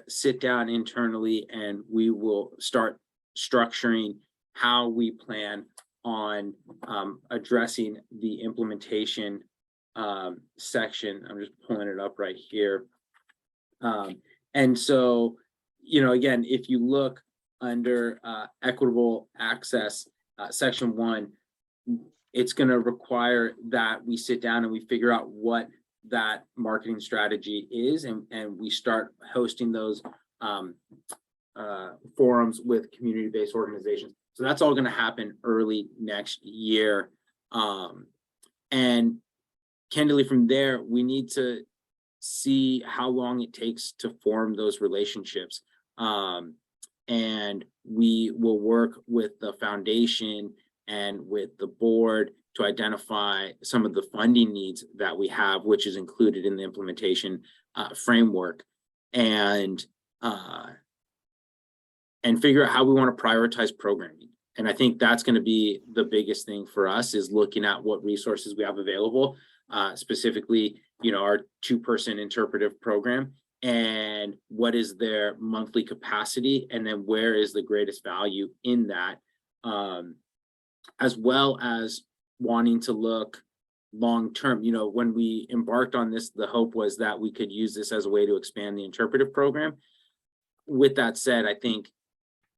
sit down internally and we will start structuring how we plan on addressing the implementation section. I'm just pulling it up right here. And so, you know, again, if you look under equitable access, section 1, it's going to require that we sit down and we figure out what that marketing strategy is, and we start hosting those forums with community-based organizations. So that's all going to happen early next year. And candidly, from there, we need to see how long it takes to form those relationships. And we will work with the foundation and with the board to identify some of the funding needs that we have, which is included in the implementation framework, and figure out how we want to prioritize programming. And I think that's going to be the biggest thing for us, is looking at what resources we have available, specifically, you know, our 2-person interpretive program, and what is their monthly capacity, and then where is the greatest value in that, as well as wanting to look long term. You know, when we embarked on this, the hope was that we could use this as a way to expand the interpretive program. With that said, I think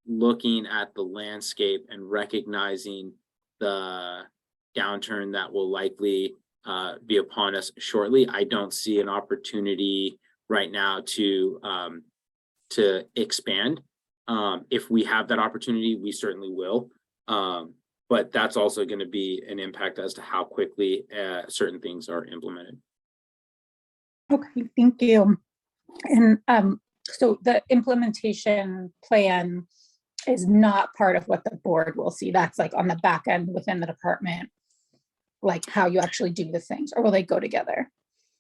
looking at the landscape and recognizing the downturn that will likely be upon us shortly, I don't see an opportunity right now to expand. If we have that opportunity, we certainly will. But that's also going to be an impact as to how quickly certain things are implemented. Okay, thank you. And so the implementation plan is not part of what the board will see. That's like on the back end within the department, like how you actually do the things, or will they go together?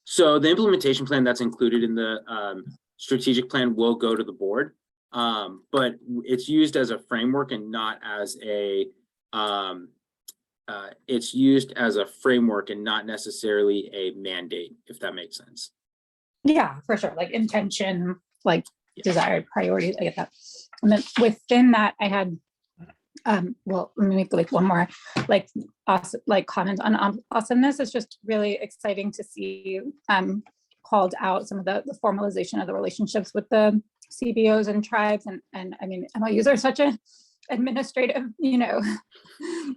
So the implementation plan that's included in the strategic plan will go to the board, but it's used as a framework and not as a it's used as a framework and not necessarily a mandate, if that makes sense. Yeah, for sure. Like intention, like desired priorities. I get that. And then within that, I had, well, let me make like one more, like awesome, like comment on awesomeness. It's just really exciting to see called out some of the formalization of the relationships with the CBOs and tribes. And I mean, MOUs are such a administrative, you know,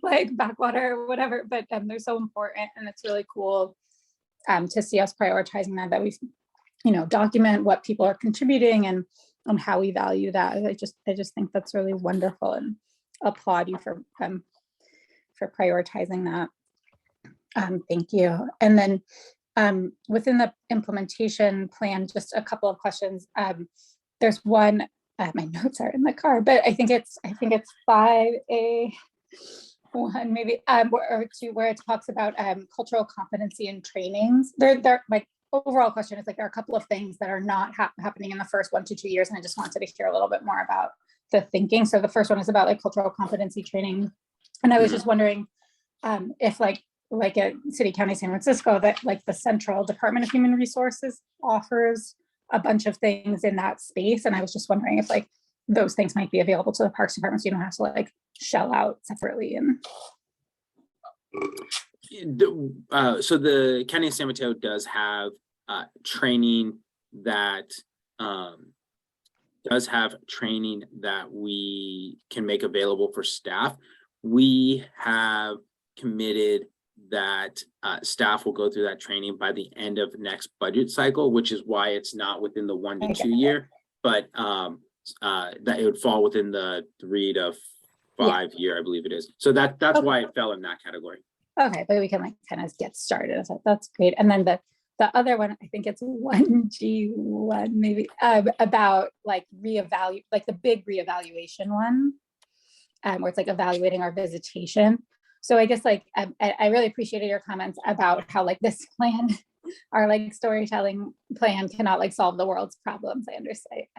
like backwater or whatever, but they're so important, and it's really cool to see us prioritizing that we, you know, document what people are contributing and how we value that. I just think that's really wonderful, and applaud you for prioritizing that. Thank you. And then within the implementation plan, just a couple of questions. There's one. My notes are in the car, but I think it's 5A1 maybe or 2, where it talks about cultural competency and trainings. My overall question is, like, there are a couple of things that are not happening in the first 1 to 2 years, and I just wanted to hear a little bit more about the thinking. So the first one is about like cultural competency training, and I was just wondering if like at City County San Francisco, that like the Central Department of Human Resources offers a bunch of things in that space. And I was just wondering if like those things might be available to the Parks Department, so you don't have to like shell out separately. And so the County of San Mateo does have training that we can make available for staff. We have committed that staff will go through that training by the end of next budget cycle, which is why it's not within the 1 to 2 year, but that it would fall within the 3 to 5 year, I believe it is. So that's okay. Why it fell in that category. Okay, but we can like kind of get started. So that's great. And then the other one, I think it's 1G1 maybe, about like like the big reevaluation one, where it's like evaluating our visitation. So I guess like I really appreciated your comments about how like this plan, our like storytelling plan, cannot like solve the world's problems. I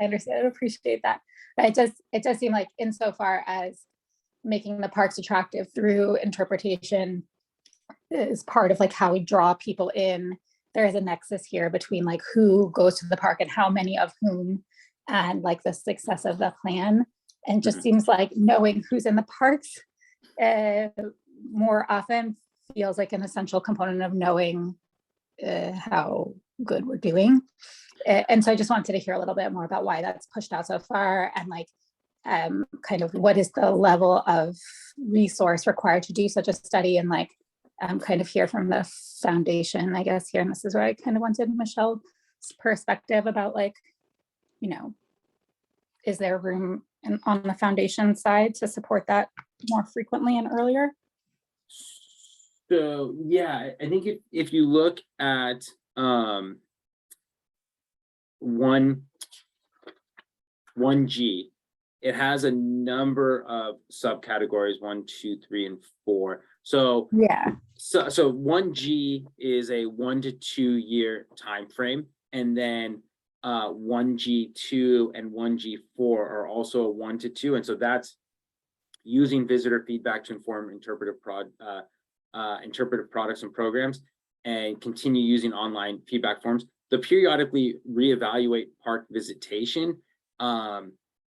understand. I appreciate that. But it does seem like insofar as making the parks attractive through interpretation is part of like how we draw people in. There is a nexus here between like who goes to the park and how many of whom and like the success of the plan. And just seems like knowing who's in the parks more often feels like an essential component of knowing how good we're doing. And so I just wanted to hear a little bit more about why that's pushed out so far, and like kind of what is the level of resource required to do such a study, and like kind of hear from the foundation, I guess, here. And this is where I kind of wanted Michelle's perspective about, like, you know, is there room on the foundation side to support that more frequently and earlier? So yeah, I think if you look at 1G, it has a number of subcategories, 1, 2, 3, and 4. So yeah, so 1G is a 1 to 2 year time frame, and then 1G2 and 1G4 are also a 1 to 2, and so that's using visitor feedback to inform interpretive products and programs, and continue using online feedback forms. The periodically reevaluate park visitation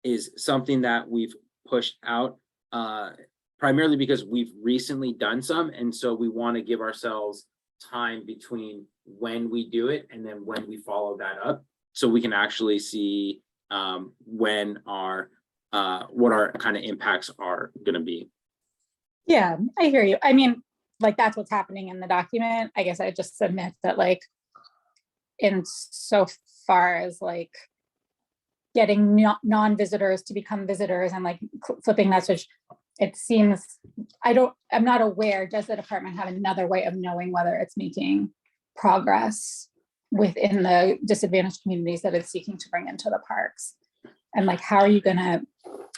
is something that we've pushed out primarily because we've recently done some, and so we want to give ourselves time between when we do it and then when we follow that up, so we can actually see when our what our kind of impacts are going to be. Yeah, I hear you. I mean, like, that's what's happening in the document. I guess I just submit that, like, in so far as like getting non-visitors to become visitors and like flipping that switch, it seems, I'm not aware, does the department have another way of knowing whether it's making progress within the disadvantaged communities that it's seeking to bring into the parks? And like, how are you gonna,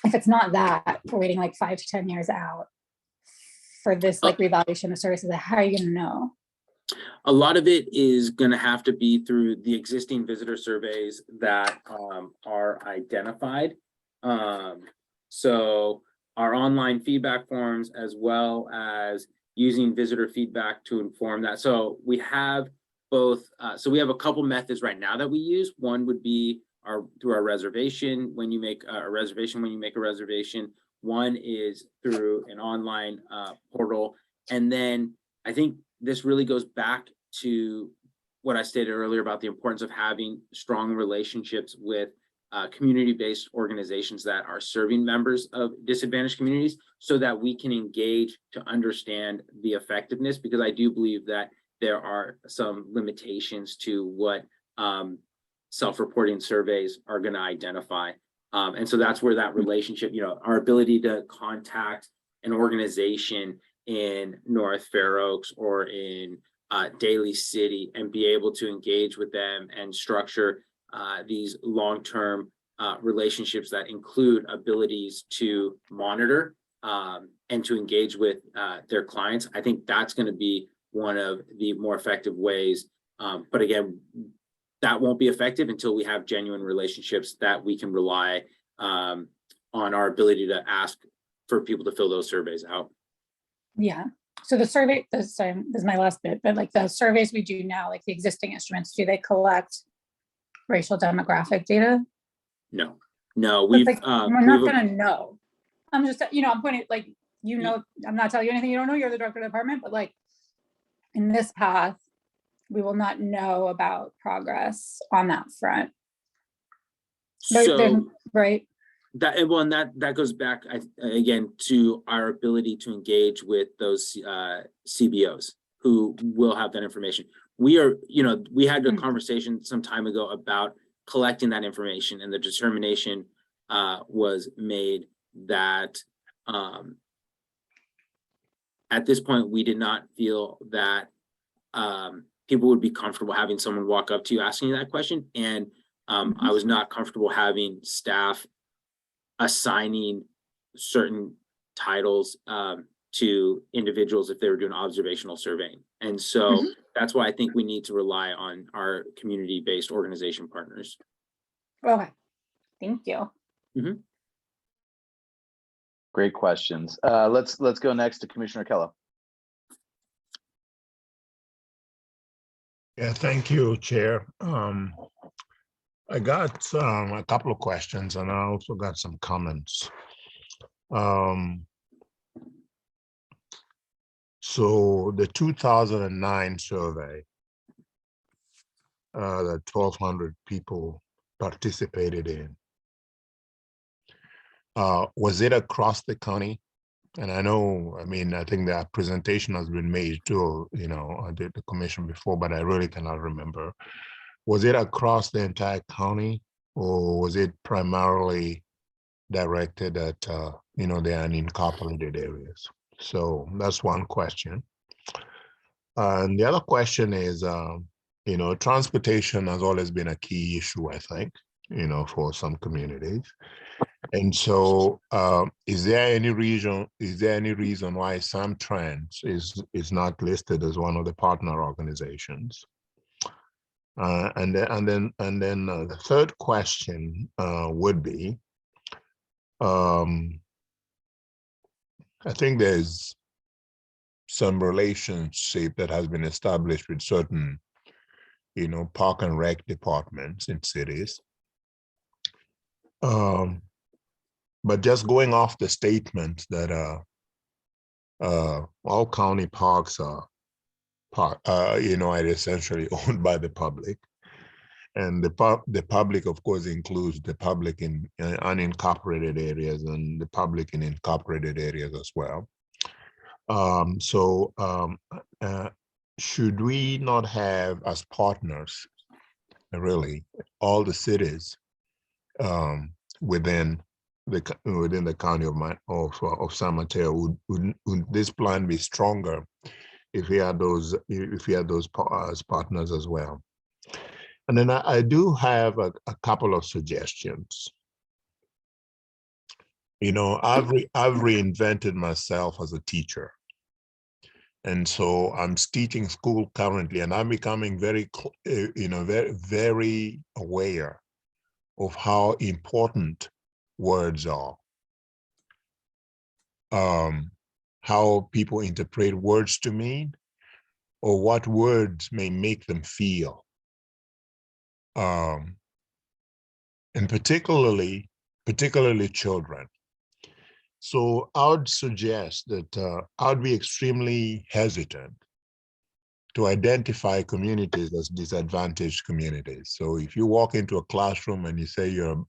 if it's not that, we're waiting like 5 to 10 years out for this like reevaluation of services, how are you gonna know? A lot of it is going to have to be through the existing visitor surveys that are identified. So our online feedback forms, as well as using visitor feedback to inform that. So we have both. So we have a couple methods right now that we use. One would be through our reservation. When you make a reservation, one is through an online portal. And then I think this really goes back to what I stated earlier about the importance of having strong relationships with community-based organizations that are serving members of disadvantaged communities, so that we can engage to understand the effectiveness, because I do believe that there are some limitations to what self-reporting surveys are going to identify. And so that's where that relationship, our ability to contact an organization in North Fair Oaks or in Daly City and be able to engage with them and structure these long-term relationships that include abilities to monitor and to engage with their clients. I think that's going to be one of the more effective ways. But again, that won't be effective until we have genuine relationships that we can rely on our ability to ask for people to fill those surveys out. Yeah. So the survey, this is my last bit, but like the surveys we do now, like the existing instruments, do they collect racial demographic data? No, we're not going to know. I'm just, I'm pointing, like, I'm not telling you anything you don't know, you're the director of the department, but like in this path, we will not know about progress on that front. So right. That goes back again to our ability to engage with those CBOs who will have that information. We had a conversation some time ago about collecting that information, and the determination was made that at this point we did not feel that people would be comfortable having someone walk up to you asking you that question, and I was not comfortable having staff assigning certain titles to individuals if they were doing observational surveying. And so that's why I think we need to rely on our community-based organization partners. Okay, thank you. Great questions. Let's go next to Commissioner Kello. Yeah, thank you, Chair. I got a couple of questions and I also got some comments. So the 2009 survey, that 1,200 people participated in, was it across the county? And I know, I mean, I think that presentation has been made to, the commission before, but I really cannot remember. Was it across the entire county, or was it primarily directed at, the unincorporated areas? So that's one question. And the other question is, transportation has always been a key issue, I think, for some communities. And so, is there any reason why Samtrans is not listed as one of the partner organizations? And then the third question would be, I think there's some relationship that has been established with certain, park and rec departments in cities. But just going off the statement that all county parks are essentially owned by the public, and the public, of course, includes the public in unincorporated areas and the public in incorporated areas as well. Should we not have as partners, really, all the cities within the county of San Mateo? Would this plan be stronger if we had those as partners as well? And then I do have a couple of suggestions. I've reinvented myself as a teacher. And so I'm teaching school currently, and I'm becoming very, very aware of how important words are. How people interpret words to mean, or what words may make them feel. And particularly children. So I would suggest that I would be extremely hesitant to identify communities as disadvantaged communities. So if you walk into a classroom and you say you're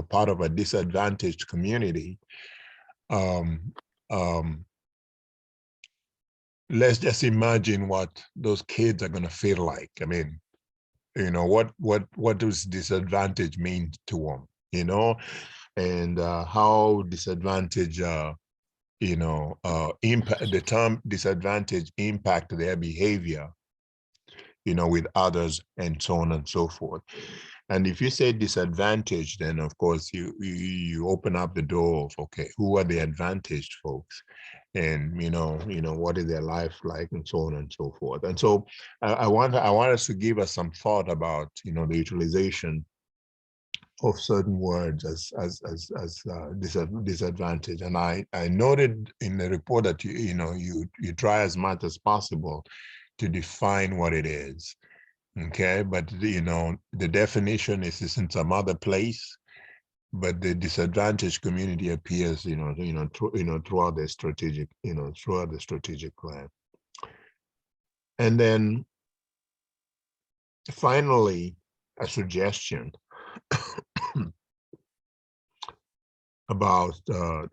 part of a disadvantaged community, let's just imagine what those kids are going to feel like. I mean, what does disadvantage mean to them? And how disadvantage, the term disadvantage impact their behavior, with others, and so on and so forth. And if you say disadvantage, then of course you open up the door of, okay, who are the advantaged folks? And what is their life like, and so on and so forth. And so I want us to give us some thought about the utilization of certain words as disadvantage. And I noted in the report that you try as much as possible to define what it is. Okay, but the definition is in some other place, but the disadvantaged community appears throughout the strategic plan. And then finally, a suggestion about the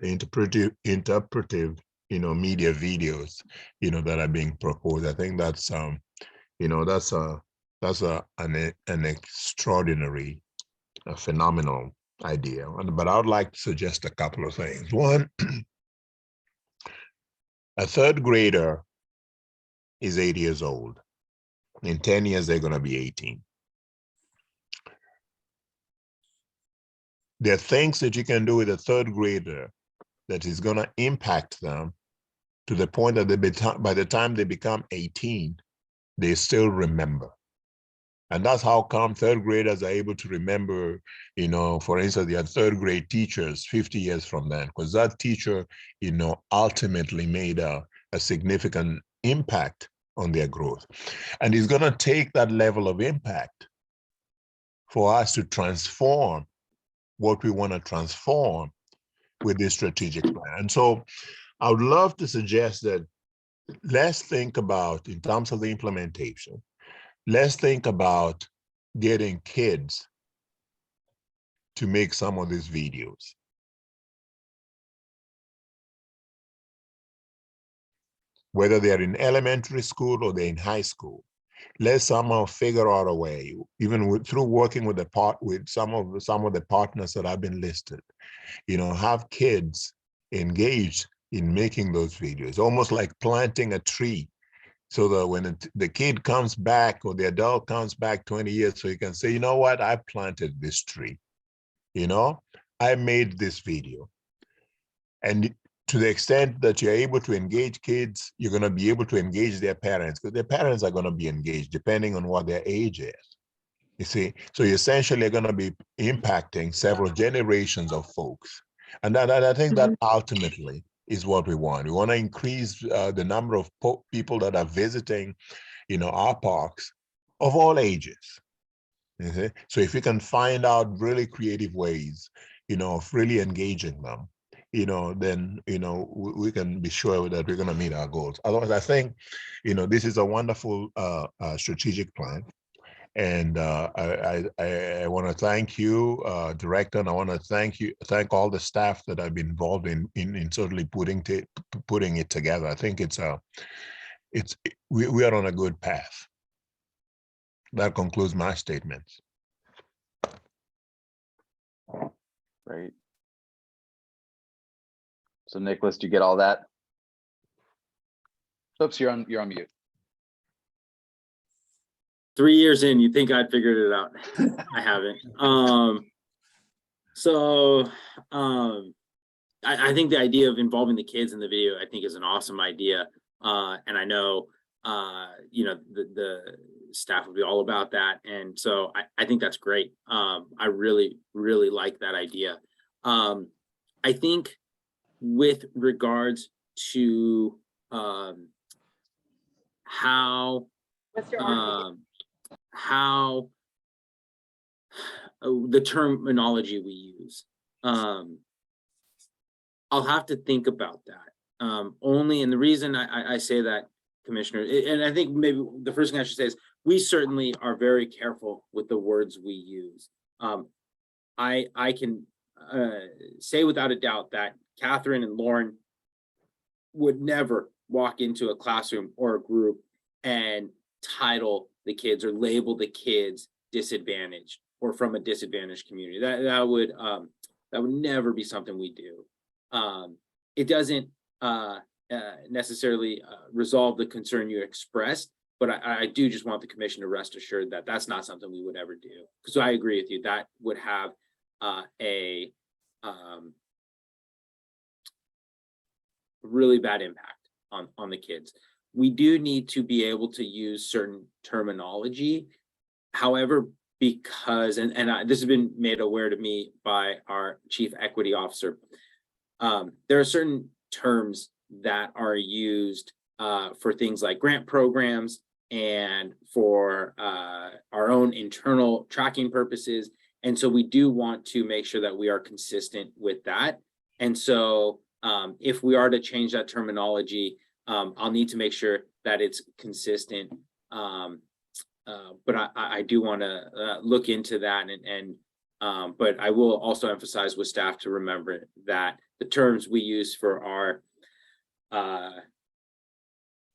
interpretive media videos that are being proposed. I think that's an extraordinary, phenomenal idea. But I would like to suggest a couple of things. One, a third grader is 8 years old. In 10 years, they're going to be 18. There are things that you can do with a third grader that is going to impact them to the point that by the time they become 18, they still remember. And that's how come third graders are able to remember, for instance, their third grade teachers 50 years from then, because that teacher, ultimately made a significant impact on their growth. And it's going to take that level of impact for us to transform what we want to transform with this strategic plan. And so I would love to suggest that let's think about, in terms of the implementation, let's think about getting kids to make some of these videos. Whether they're in elementary school or they're in high school, let's somehow figure out a way, even through working with some of the partners that have been listed, have kids engaged in making those videos, almost like planting a tree, so that when the kid comes back or the adult comes back 20 years, so you can say, you know what, I planted this tree, I made this video. And to the extent that you're able to engage kids, you're going to be able to engage their parents, because their parents are going to be engaged depending on what their age is. You see, so you essentially are going to be impacting several generations of folks. And I think that ultimately is what we want. We want to increase the number of people that are visiting, our parks of all ages. You see? So if we can find out really creative ways, of really engaging them, then, we can be sure that we're going to meet our goals. Otherwise, I think, this is a wonderful strategic plan. And I want to thank you, Director, and I want to thank all the staff that have been involved in certainly putting it together. I think we are on a good path. That concludes my statements. Great. So Nicholas, do you get all that? Oops, you're on mute. 3 years in, you think I'd figured it out. I haven't. I think the idea of involving the kids in the video, I think, is an awesome idea. And I know, the staff will be all about that. And so I think that's great. I really, really like that idea. I think with regards to how the terminology we use, I'll have to think about that. Only, and the reason I say that, Commissioner, and I think maybe the first thing I should say is we certainly are very careful with the words we use. I can say without a doubt that Catherine and Lauren would never walk into a classroom or a group and title the kids or label the kids disadvantaged or from a disadvantaged community. That would never be something we do. It doesn't necessarily resolve the concern you expressed, but I do just want the commission to rest assured that that's not something we would ever do. So I agree with you. That would have a really bad impact on the kids. We do need to be able to use certain terminology. However, because, and this has been made aware to me by our chief equity officer, there are certain terms that are used for things like grant programs and for our own internal tracking purposes. And so we do want to make sure that we are consistent with that. And so if we are to change that terminology, I'll need to make sure that it's consistent. But I do want to look into that, but I will also emphasize with staff to remember that the terms we use for our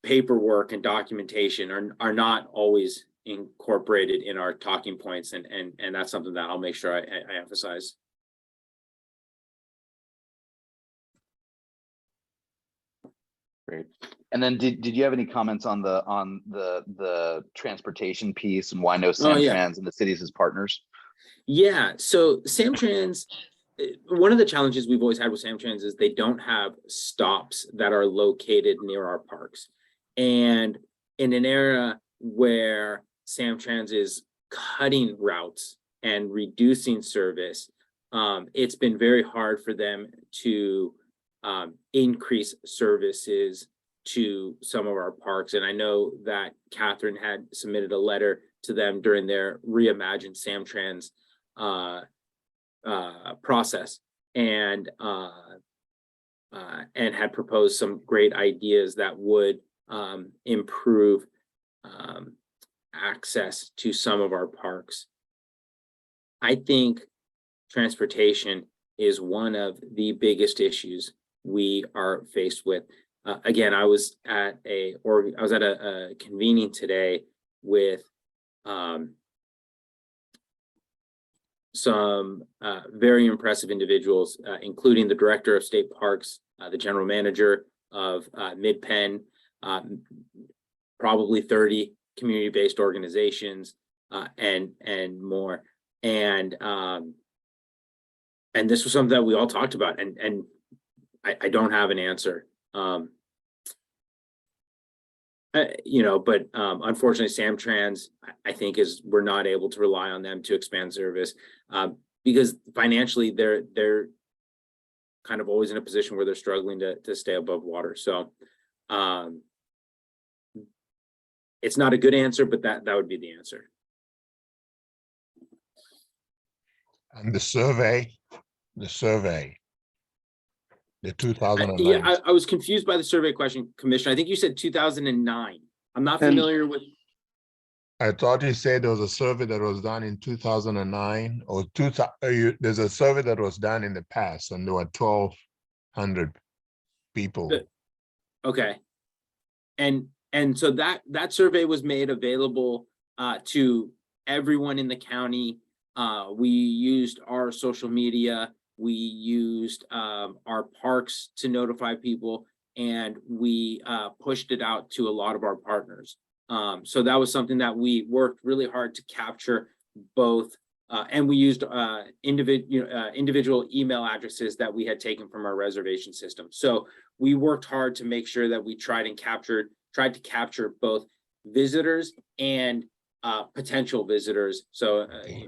paperwork and documentation are not always incorporated in our talking points, and that's something that I'll make sure I emphasize. Great. And then did you have any comments on the transportation piece and why no Samtrans and the cities as partners? Yeah, so Samtrans, one of the challenges we've always had with Samtrans is they don't have stops that are located near our parks. And in an era where Samtrans is cutting routes and reducing service, it's been very hard for them to increase services to some of our parks. And I know that Catherine had submitted a letter to them during their reimagined Samtrans process, and had proposed some great ideas that would improve access to some of our parks. I think transportation is one of the biggest issues we are faced with. Again, I was at a convening today with some very impressive individuals, including the director of state parks, the general manager of Mid-Penn, probably 30 community-based organizations, and more. And this was something that we all talked about, and I don't have an answer. But unfortunately, Samtrans, I think, we're not able to rely on them to expand service because financially they're kind of always in a position where they're struggling to stay above water. So it's not a good answer, but that would be the answer. And the survey, the 2009. Yeah, I was confused by the survey question, Commissioner. I think you said 2009. I'm not familiar with. I thought you said there was a survey that was done in 2009 or there's a survey that was done in the past and there were 1,200 people. Okay. And so that survey was made available to everyone in the county. We used our social media. We used our parks to notify people, and we pushed it out to a lot of our partners. So that was something that we worked really hard to capture both, and we used individual email addresses that we had taken from our reservation system. So we worked hard to make sure that we tried to capture both visitors and potential visitors. So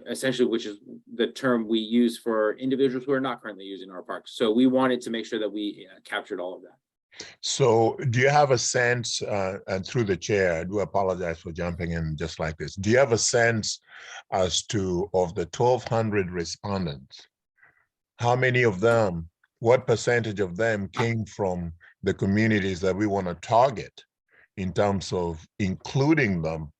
essentially, which is the term we use for individuals who are not currently using our parks. So we wanted to make sure that we captured all of that. So do you have a sense, and through the chair, I do apologize for jumping in just like this. Do you have a sense as to, of the 1,200 respondents, how many of them, what percentage of them came from the communities that we want to target in terms of including them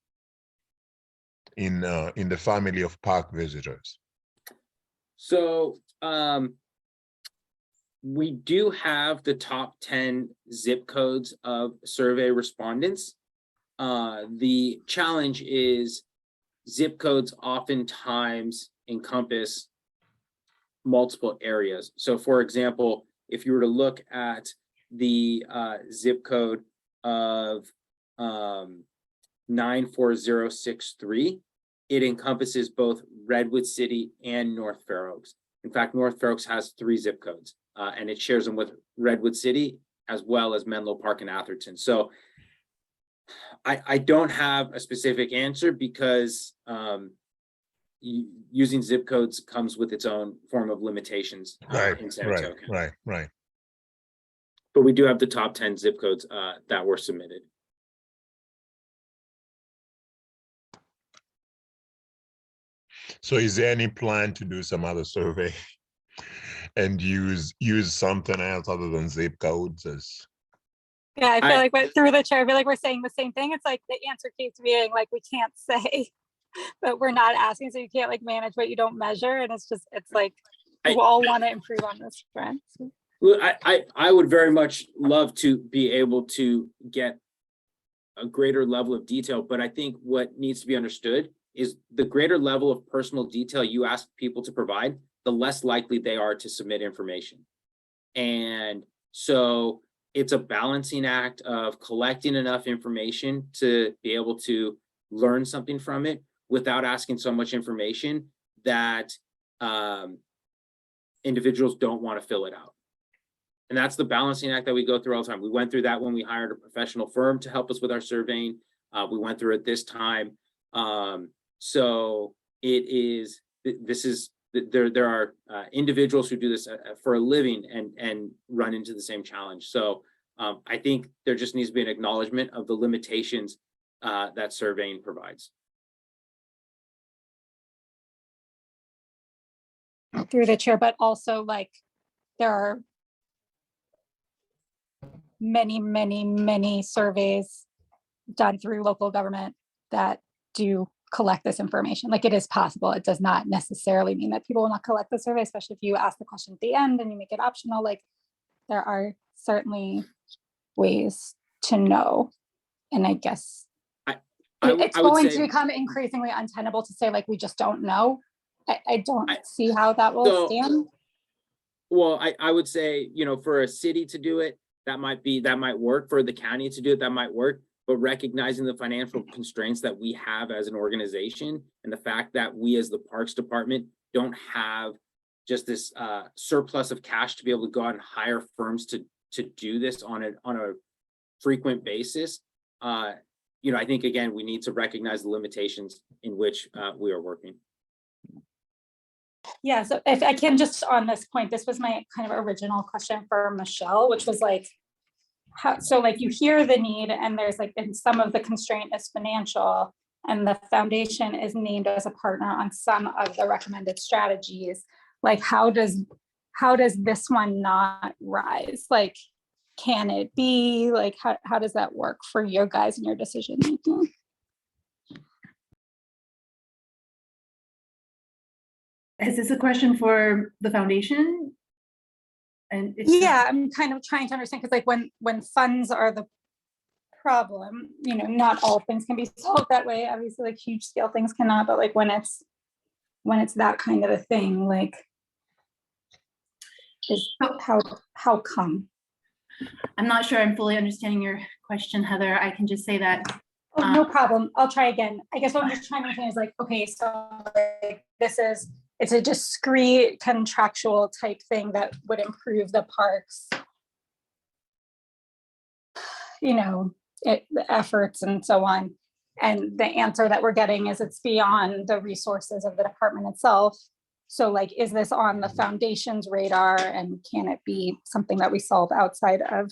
in the family of park visitors? So we do have the top 10 zip codes of survey respondents. The challenge is zip codes oftentimes encompass multiple areas. So for example, if you were to look at the zip code of 94063, it encompasses both Redwood City and North Fair Oaks. In fact, North Fair Oaks has 3 zip codes, and it shares them with Redwood City as well as Menlo Park and Atherton. So I don't have a specific answer because using zip codes comes with its own form of limitations. In San Right. But we do have the top 10 zip codes that were submitted. So is there any plan to do some other survey and use something else other than zip codes as? Yeah, I feel like through the chair, I feel like we're saying the same thing. It's like the answer keeps being like, we can't say, but we're not asking. So you can't like manage what you don't measure. And it's like, we all want to improve on this front. Well, I would very much love to be able to get a greater level of detail, but I think what needs to be understood is the greater level of personal detail you ask people to provide, the less likely they are to submit information. And so it's a balancing act of collecting enough information to be able to learn something from it without asking so much information that individuals don't want to fill it out. And that's the balancing act that we go through all the time. We went through that when we hired a professional firm to help us with our surveying. We went through it this time. So there are individuals who do this for a living and run into the same challenge. So I think there just needs to be an acknowledgement of the limitations that surveying provides. Through the chair, but also like there are many surveys done through local government that do collect this information. Like, it is possible. It does not necessarily mean that people will not collect the survey, especially if you ask the question at the end and you make it optional. Like, there are certainly ways to know. And I guess it's going to become increasingly untenable to say, like, we just don't know. I don't see how that will stand. Well, I would say, you know, for a city to do it, that might work. For the county to do it, that might work. But recognizing the financial constraints that we have as an organization, and the fact that we as the Parks Department don't have just this surplus of cash to be able to go out and hire firms to do this on a frequent basis, you know, I think, again, we need to recognize the limitations in which we are working. Yeah, so if I can just on this point, this was my kind of original question for Michelle, which was like, how, so like you hear the need and there's like, and some of the constraint is financial, and the foundation is named as a partner on some of the recommended strategies. Like, how does this one not rise? Like, can it be like, how does that work for your guys and your decision making? Is this a question for the foundation? And yeah, I'm kind of trying to understand, because like when funds are the problem, you know, not all things can be solved that way. Obviously, like huge scale things cannot, but like when it's that kind of a thing, like, is how come? I'm not sure I'm fully understanding your question, Heather. I can just say that. Oh, no problem. I'll try again. I guess what I'm just trying to understand is like, okay, so like it's a discrete contractual type thing that would improve the parks, you know, the efforts and so on. And the answer that we're getting is it's beyond the resources of the department itself. So like, is this on the foundation's radar, and can it be something that we solve outside of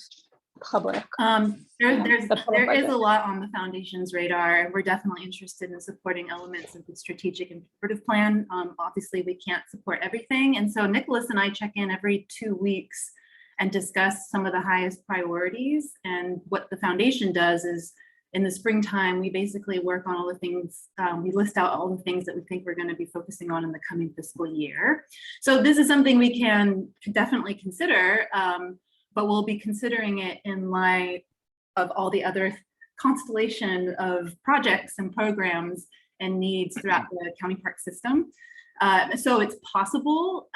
public? There is a lot on the foundation's radar. We're definitely interested in supporting elements of the strategic imperative plan. Obviously, we can't support everything. And so Nicholas and I check in every 2 weeks and discuss some of the highest priorities. And what the foundation does is, in the springtime, we basically work on all the things, we list out all the things that we think we're going to be focusing on in the coming fiscal year. So this is something we can definitely consider, but we'll be considering it in light of all the other constellation of projects and programs and needs throughout the county park system. So it's possible.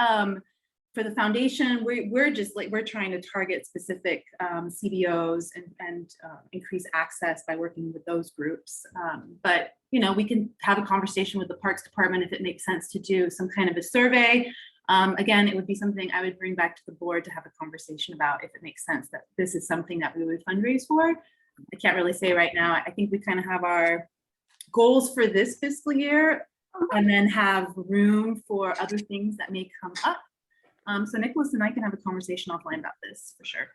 For the foundation, we're just like, we're trying to target specific CBOs and increase access by working with those groups. But, you know, we can have a conversation with the Parks Department if it makes sense to do some kind of a survey. Again, it would be something I would bring back to the board to have a conversation about if it makes sense that this is something that we would fundraise for. I can't really say right now. I think we kind of have our goals for this fiscal year and then have room for other things that may come up. So Nicholas and I can have a conversation offline about this for sure.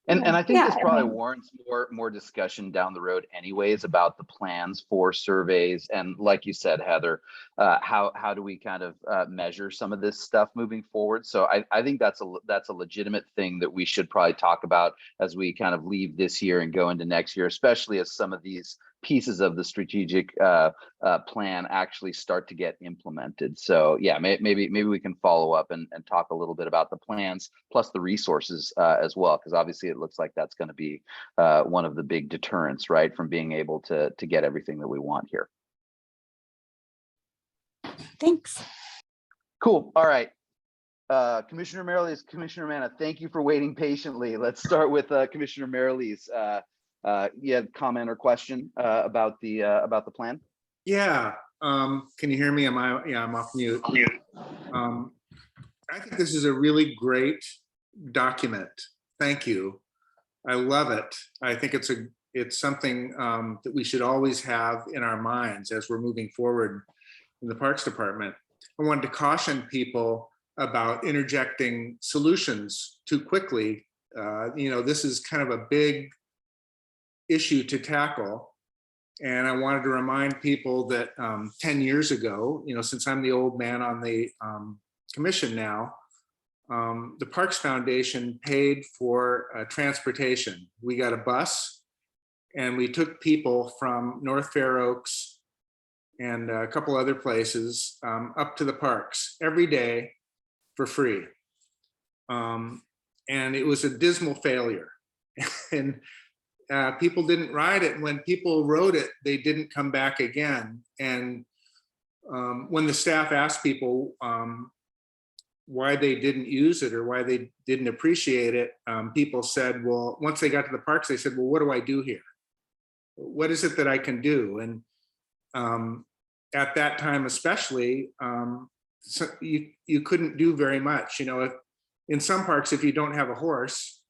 And I think this probably warrants more discussion down the road anyways about the plans for surveys. And like you said, Heather, how do we kind of measure some of this stuff moving forward? So I think that's a legitimate thing that we should probably talk about as we kind of leave this year and go into next year, especially as some of these pieces of the strategic plan actually start to get implemented. So yeah, maybe we can follow up and talk a little bit about the plans plus the resources as well, because obviously it looks like that's going to be one of the big deterrents, right, from being able to get everything that we want here. Thanks. Cool. All right. Commissioner Merrilees, Commissioner Manna, thank you for waiting patiently. Let's start with Commissioner Merrilees. You had a comment or question about the plan? Yeah. Can you hear me? I'm off mute. I think this is a really great document. Thank you. I love it. I think it's something that we should always have in our minds as we're moving forward in the Parks Department. I wanted to caution people about interjecting solutions too quickly you know, this is kind of a big issue to tackle. And I wanted to remind people that 10 years ago, you know, since I'm the old man on the commission now, the Parks Foundation paid for transportation. We got a bus and we took people from North Fair Oaks and a couple other places up to the parks every day for free. And it was a dismal failure. And people didn't ride it. And when people rode it, they didn't come back again. And when the staff asked people why they didn't use it or why they didn't appreciate it, people said, well, once they got to the parks, they said, well, what do I do here? What is it that I can do? And at that time, especially, so you couldn't do very much. You know, if, in some parks, if you don't have a horse,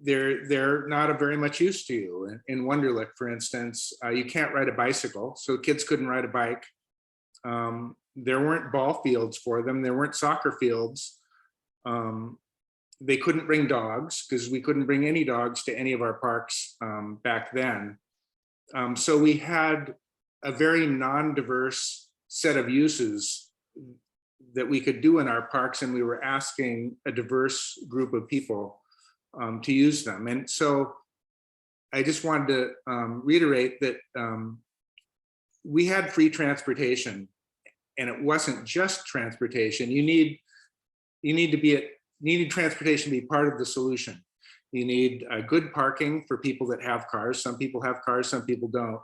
they're not very much use to you. In Wonderlic, for instance, you can't ride a bicycle, so kids couldn't ride a bike. There weren't ball fields for them. There weren't soccer fields. They couldn't bring dogs because we couldn't bring any dogs to any of our parks back then. So we had a very non-diverse set of uses that we could do in our parks, and we were asking a diverse group of people to use them. And so I just wanted to reiterate that we had free transportation, and it wasn't just transportation. You needed transportation to be part of the solution. You need good parking for people that have cars. Some people have cars, some people don't.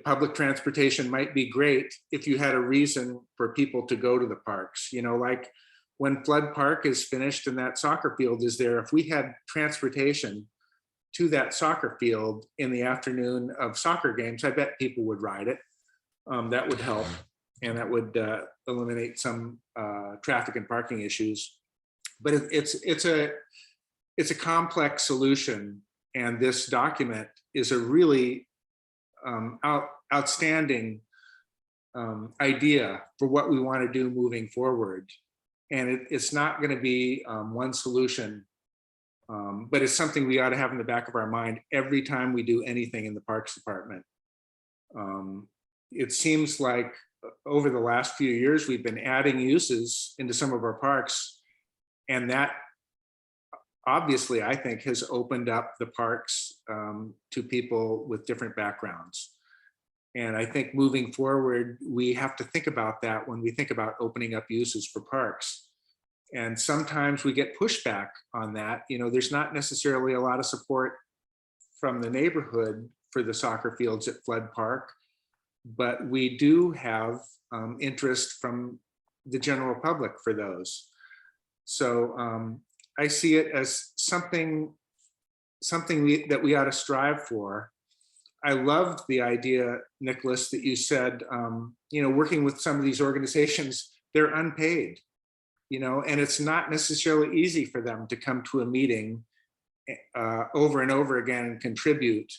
Public transportation might be great if you had a reason for people to go to the parks. You know, like when Flood Park is finished and that soccer field is there, if we had transportation to that soccer field in the afternoon of soccer games, I bet people would ride it. That would help, and that would eliminate some traffic and parking issues. But it's a complex solution, and this document is a really outstanding idea for what we want to do moving forward. And it's not going to be one solution, but it's something we ought to have in the back of our mind every time we do anything in the Parks Department. It seems like over the last few years, we've been adding uses into some of our parks, and that obviously, I think, has opened up the parks to people with different backgrounds. And I think moving forward, we have to think about that when we think about opening up uses for parks. And sometimes we get pushback on that. You know, there's not necessarily a lot of support from the neighborhood for the soccer fields at Flood Park, but we do have interest from the general public for those. So I see it as something that we ought to strive for. I loved the idea, Nicholas, that you said, you know, working with some of these organizations, they're unpaid, you know, and it's not necessarily easy for them to come to a meeting over and over again and contribute.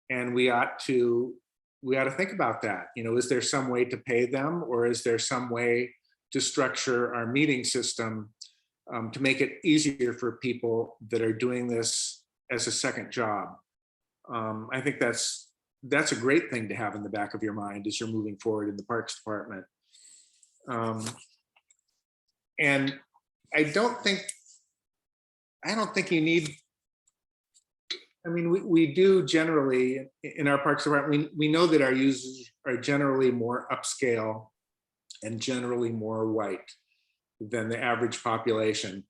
And we ought to think about that. You know, is there some way to pay them, or is there some way to structure our meeting system to make it easier for people that are doing this as a second job? I think that's a great thing to have in the back of your mind as you're moving forward in the Parks Department. And I don't think you need, I mean, we do generally in our Parks Department, we know that our users are generally more upscale and generally more white than the average population.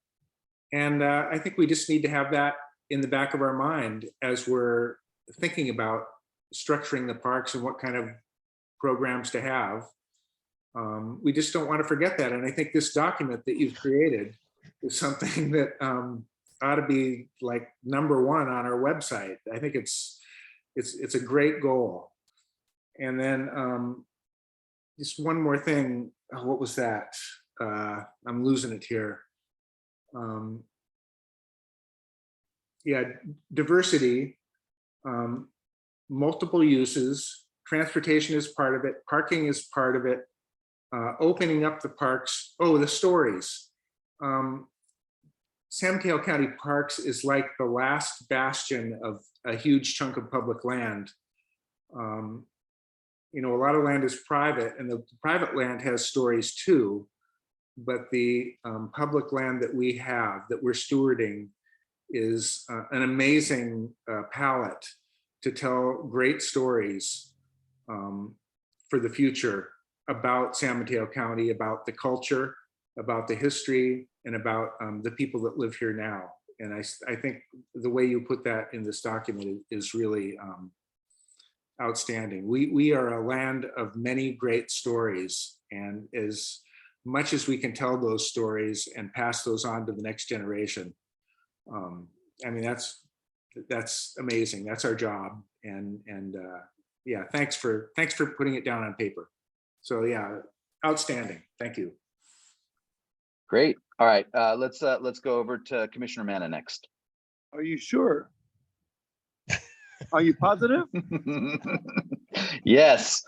And I think we just need to have that in the back of our mind as we're thinking about structuring the parks and what kind of programs to have. We just don't want to forget that. And I think this document that you've created is something that ought to be like #1 on our website. I think it's a great goal. And then just one more thing. Oh, what was that? I'm losing it here. Yeah, diversity, multiple uses, transportation is part of it, parking is part of it, opening up the parks. Oh, the stories. San Mateo County Parks is like the last bastion of a huge chunk of public land. You know, a lot of land is private, and the private land has stories too, but the public land that we have, that we're stewarding, is an amazing palette to tell great stories for the future about San Mateo County, about the culture, about the history, and about the people that live here now. And I think the way you put that in this document is really outstanding. We are a land of many great stories, and as much as we can tell those stories and pass those on to the next generation, I mean, that's amazing. That's our job. And yeah, thanks for putting it down on paper. So yeah, outstanding. Thank you. Great. All right, let's go over to Commissioner Manna next. Are you sure? Are you positive? Yes.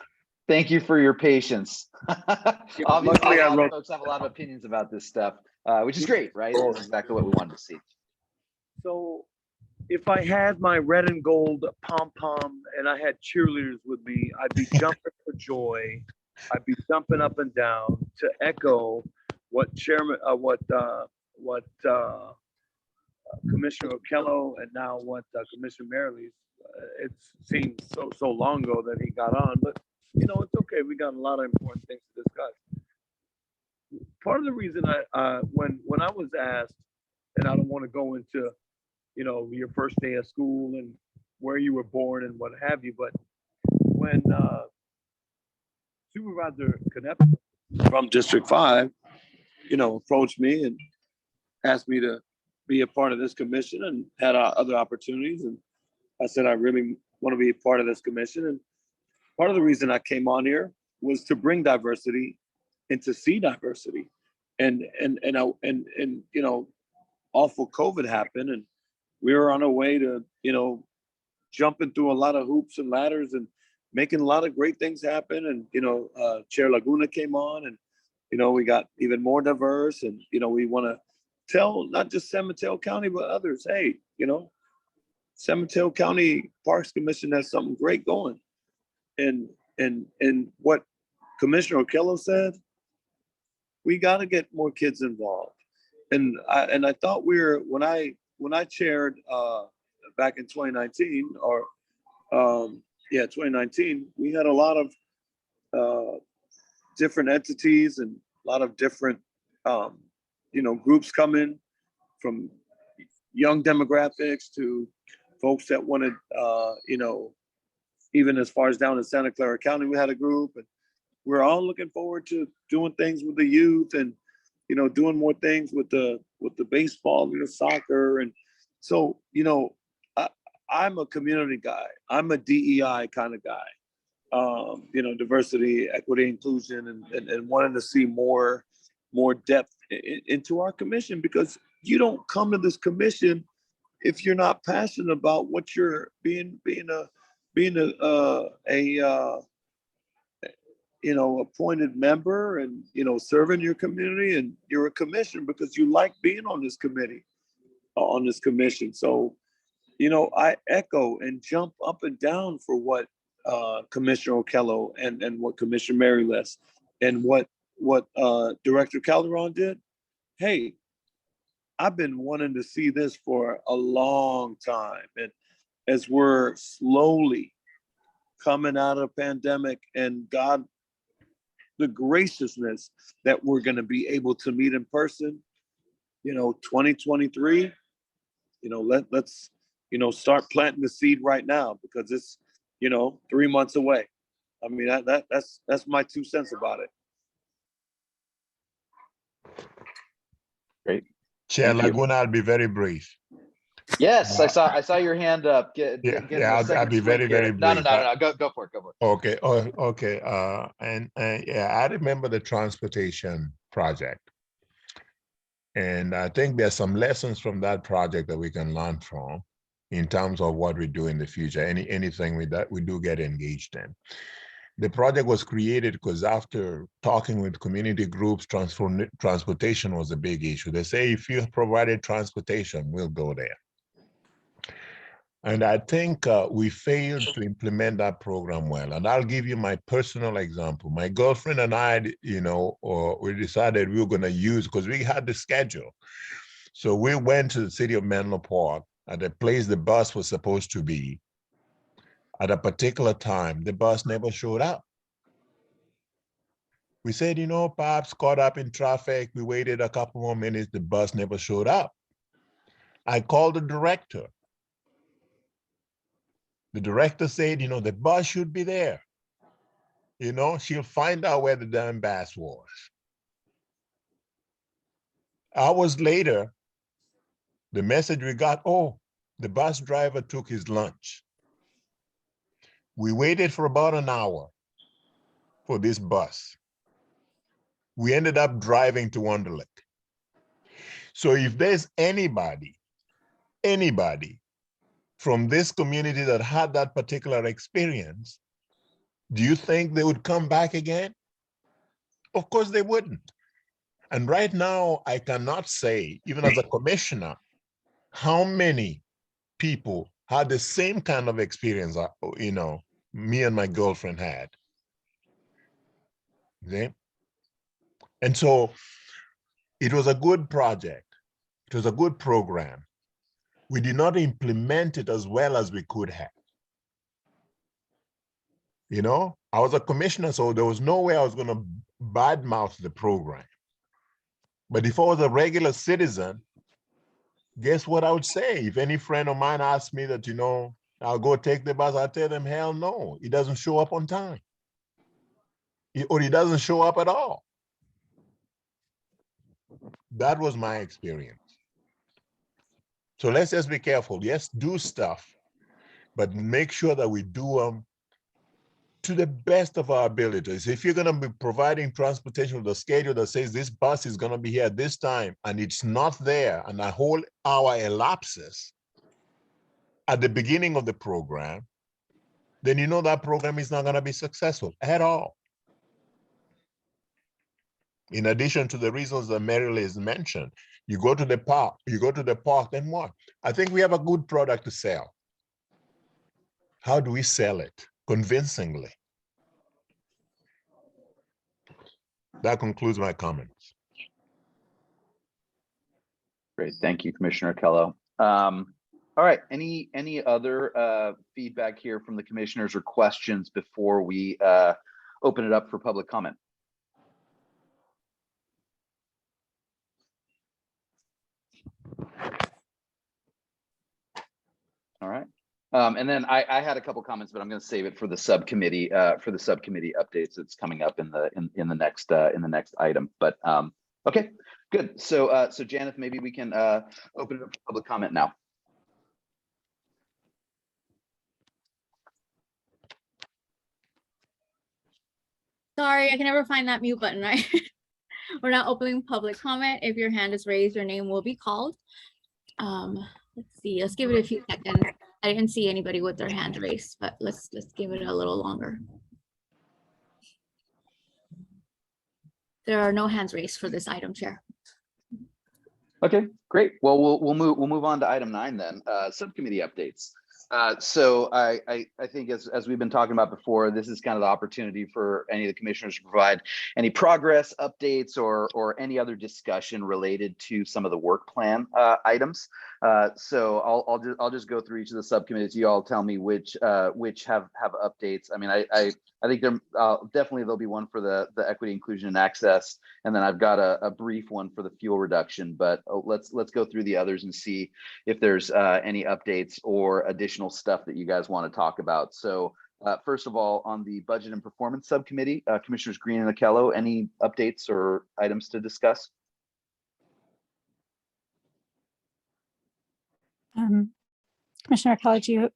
Thank you for your patience. Obviously, luckily a lot of folks have a lot of opinions about this stuff, which is great, right? This is exactly what we wanted to see. So if I had my red and gold pom-pom and I had cheerleaders with me, I'd be jumping for joy. I'd be jumping up and down to echo what Commissioner Okello and now what Commissioner Merrily. It seems so long ago that he got on, but you know, it's okay. We got a lot of important things to discuss. Part of the reason when I was asked, and I don't want to go into, you know, your first day of school and where you were born and what have you, but when Supervisor Canepa from District 5, you know, approached me and asked me to be a part of this commission and had other opportunities, and I said I really want to be a part of this commission. And part of the reason I came on here was to bring diversity and to see diversity. And you know, awful COVID happened, and we were on our way to, you know, jumping through a lot of hoops and ladders and making a lot of great things happen. And, you know, Chair Laguna came on, and, you know, we got even more diverse, and, you know, we want to tell not just San Mateo County, but others, hey, you know, San Mateo County Parks Commission has something great going. And what Commissioner Okello said, we got to get more kids involved. And I thought when I chaired back in 2019, or 2019, we had a lot of different entities and a lot of different you know, groups coming from young demographics to folks that wanted you know, even as far as down in Santa Clara County, we had a group, and we're all looking forward to doing things with the youth and, you know, doing more things with the baseball and the soccer. And so, you know, I'm a community guy. I'm a DEI kind of guy. You know, diversity, equity, inclusion, and wanting to see more depth into our commission, because you don't come to this commission if you're not passionate about what you're being a you know, appointed member, and, you know, serving your community, and you're a commissioner because you like being on this committee, on this commission. So, you know, I echo and jump up and down for what Commissioner Okello and what Commissioner Merryless and what Director Calderon did. Hey, I've been wanting to see this for a long time. And as we're slowly coming out of the pandemic, and God, the graciousness that we're going to be able to meet in person, you know, 2023, you know, let's, you know, start planting the seed right now, because it's, you know, 3 months away. I mean, that's my 2 cents about it. Great. Chair Laguna, I'll be very brief. Yes, I saw your hand up. I'll be very brief. No, go for it. Okay. Okay. Yeah, I remember the transportation project, and I think there's some lessons from that project that we can learn from in terms of what we do in the future. Anything we do get engaged in. The project was created because after talking with community groups, transportation was a big issue. They say, if you provided transportation, we'll go there. And I think we failed to implement that program well. And I'll give you my personal example. My girlfriend and I, we decided we were going to use, because we had the schedule. So we went to the city of Menlo Park at the place the bus was supposed to be. At a particular time, the bus never showed up. We said, perhaps caught up in traffic. We waited a couple more minutes. The bus never showed up. I called the director. The director said, the bus should be there. She'll find out where the damn bus was. Hours later, the message we got, the bus driver took his lunch. We waited for about an hour for this bus. We ended up driving to Wonderlic. So if there's anybody from this community that had that particular experience, do you think they would come back again? Of course they wouldn't. And right now, I cannot say, even as a commissioner, how many people had the same kind of experience, me and my girlfriend had. Okay? And so it was a good project. It was a good program. We did not implement it as well as we could have. I was a commissioner, so there was no way I was going to badmouth the program. But if I was a regular citizen, guess what I would say? If any friend of mine asked me that, I'll go take the bus, I'll tell them, hell no, it doesn't show up on time. Or it doesn't show up at all. That was my experience. So let's just be careful. Yes, do stuff, but make sure that we do them to the best of our abilities. If you're going to be providing transportation with a schedule that says this bus is going to be here at this time and it's not there and a whole hour elapses at the beginning of the program, then that program is not going to be successful at all. In addition to the reasons that Mary Liz mentioned, you go to the park, then what? I think we have a good product to sell. How do we sell it convincingly? That concludes my comments. Great, thank you, Commissioner Kello. All right, any other feedback here from the commissioners or questions before we open it up for public comment? All right. And then I had a couple comments, but I'm going to save it for the subcommittee updates that's coming up in the next item. But okay, good. So Janeth, maybe we can open it up for public comment now. Sorry, I can never find that mute button, right? We're not opening public comment. If your hand is raised, your name will be called. Let's see, let's give it a few seconds. I didn't see anybody with their hand raised, but let's give it a little longer. There are no hands raised for this item, Chair. Okay, great. Well, we'll move on to item 9 then. Subcommittee updates. So I think as we've been talking about before, this is kind of the opportunity for any of the commissioners to provide any progress updates or any other discussion related to some of the work plan items. So I'll just go through each of the subcommittees. You all tell me which have updates. I mean, I think there definitely there'll be one for the equity, inclusion, and access, and then I've got a brief one for the fuel reduction. But let's go through the others and see if there's any updates or additional stuff that you guys want to talk about. So first of all, on the budget and performance subcommittee, Commissioners Green and Akello, any updates or items to discuss? Commissioner Akello,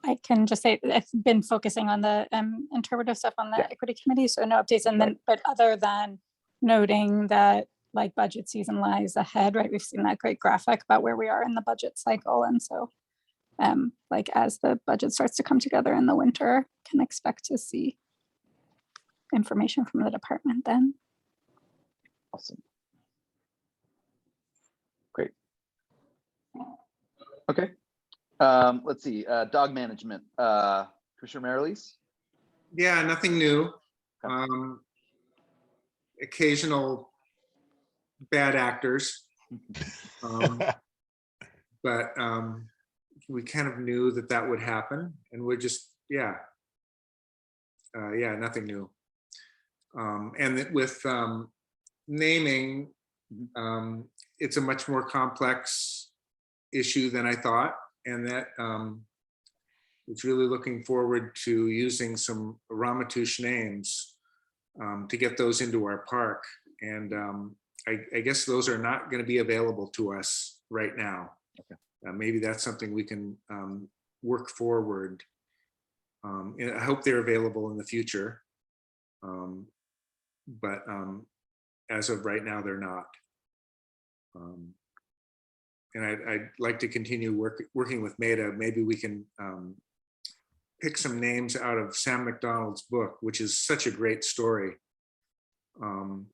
I can just say I've been focusing on the interpretive stuff on the equity committee, so no updates. And then, but other than noting that like budget season lies ahead, right? We've seen that great graphic about where we are in the budget cycle, and so like as the budget starts to come together in the winter, can expect to see information from the department then. Awesome. Great. Okay. Let's see. Dog management. Commissioner Marilees? Yeah, nothing new. Occasional bad actors. But we kind of knew that that would happen, and we're just, yeah, nothing new. And with naming, it's a much more complex issue than I thought, and that it's really looking forward to using some Ramaytush names to get those into our park. And I guess those are not going to be available to us right now. Okay. Maybe that's something we can work forward. And I hope they're available in the future. But as of right now, they're not. And I'd like to continue working with Meta. Maybe we can pick some names out of Sam McDonald's book, which is such a great story, to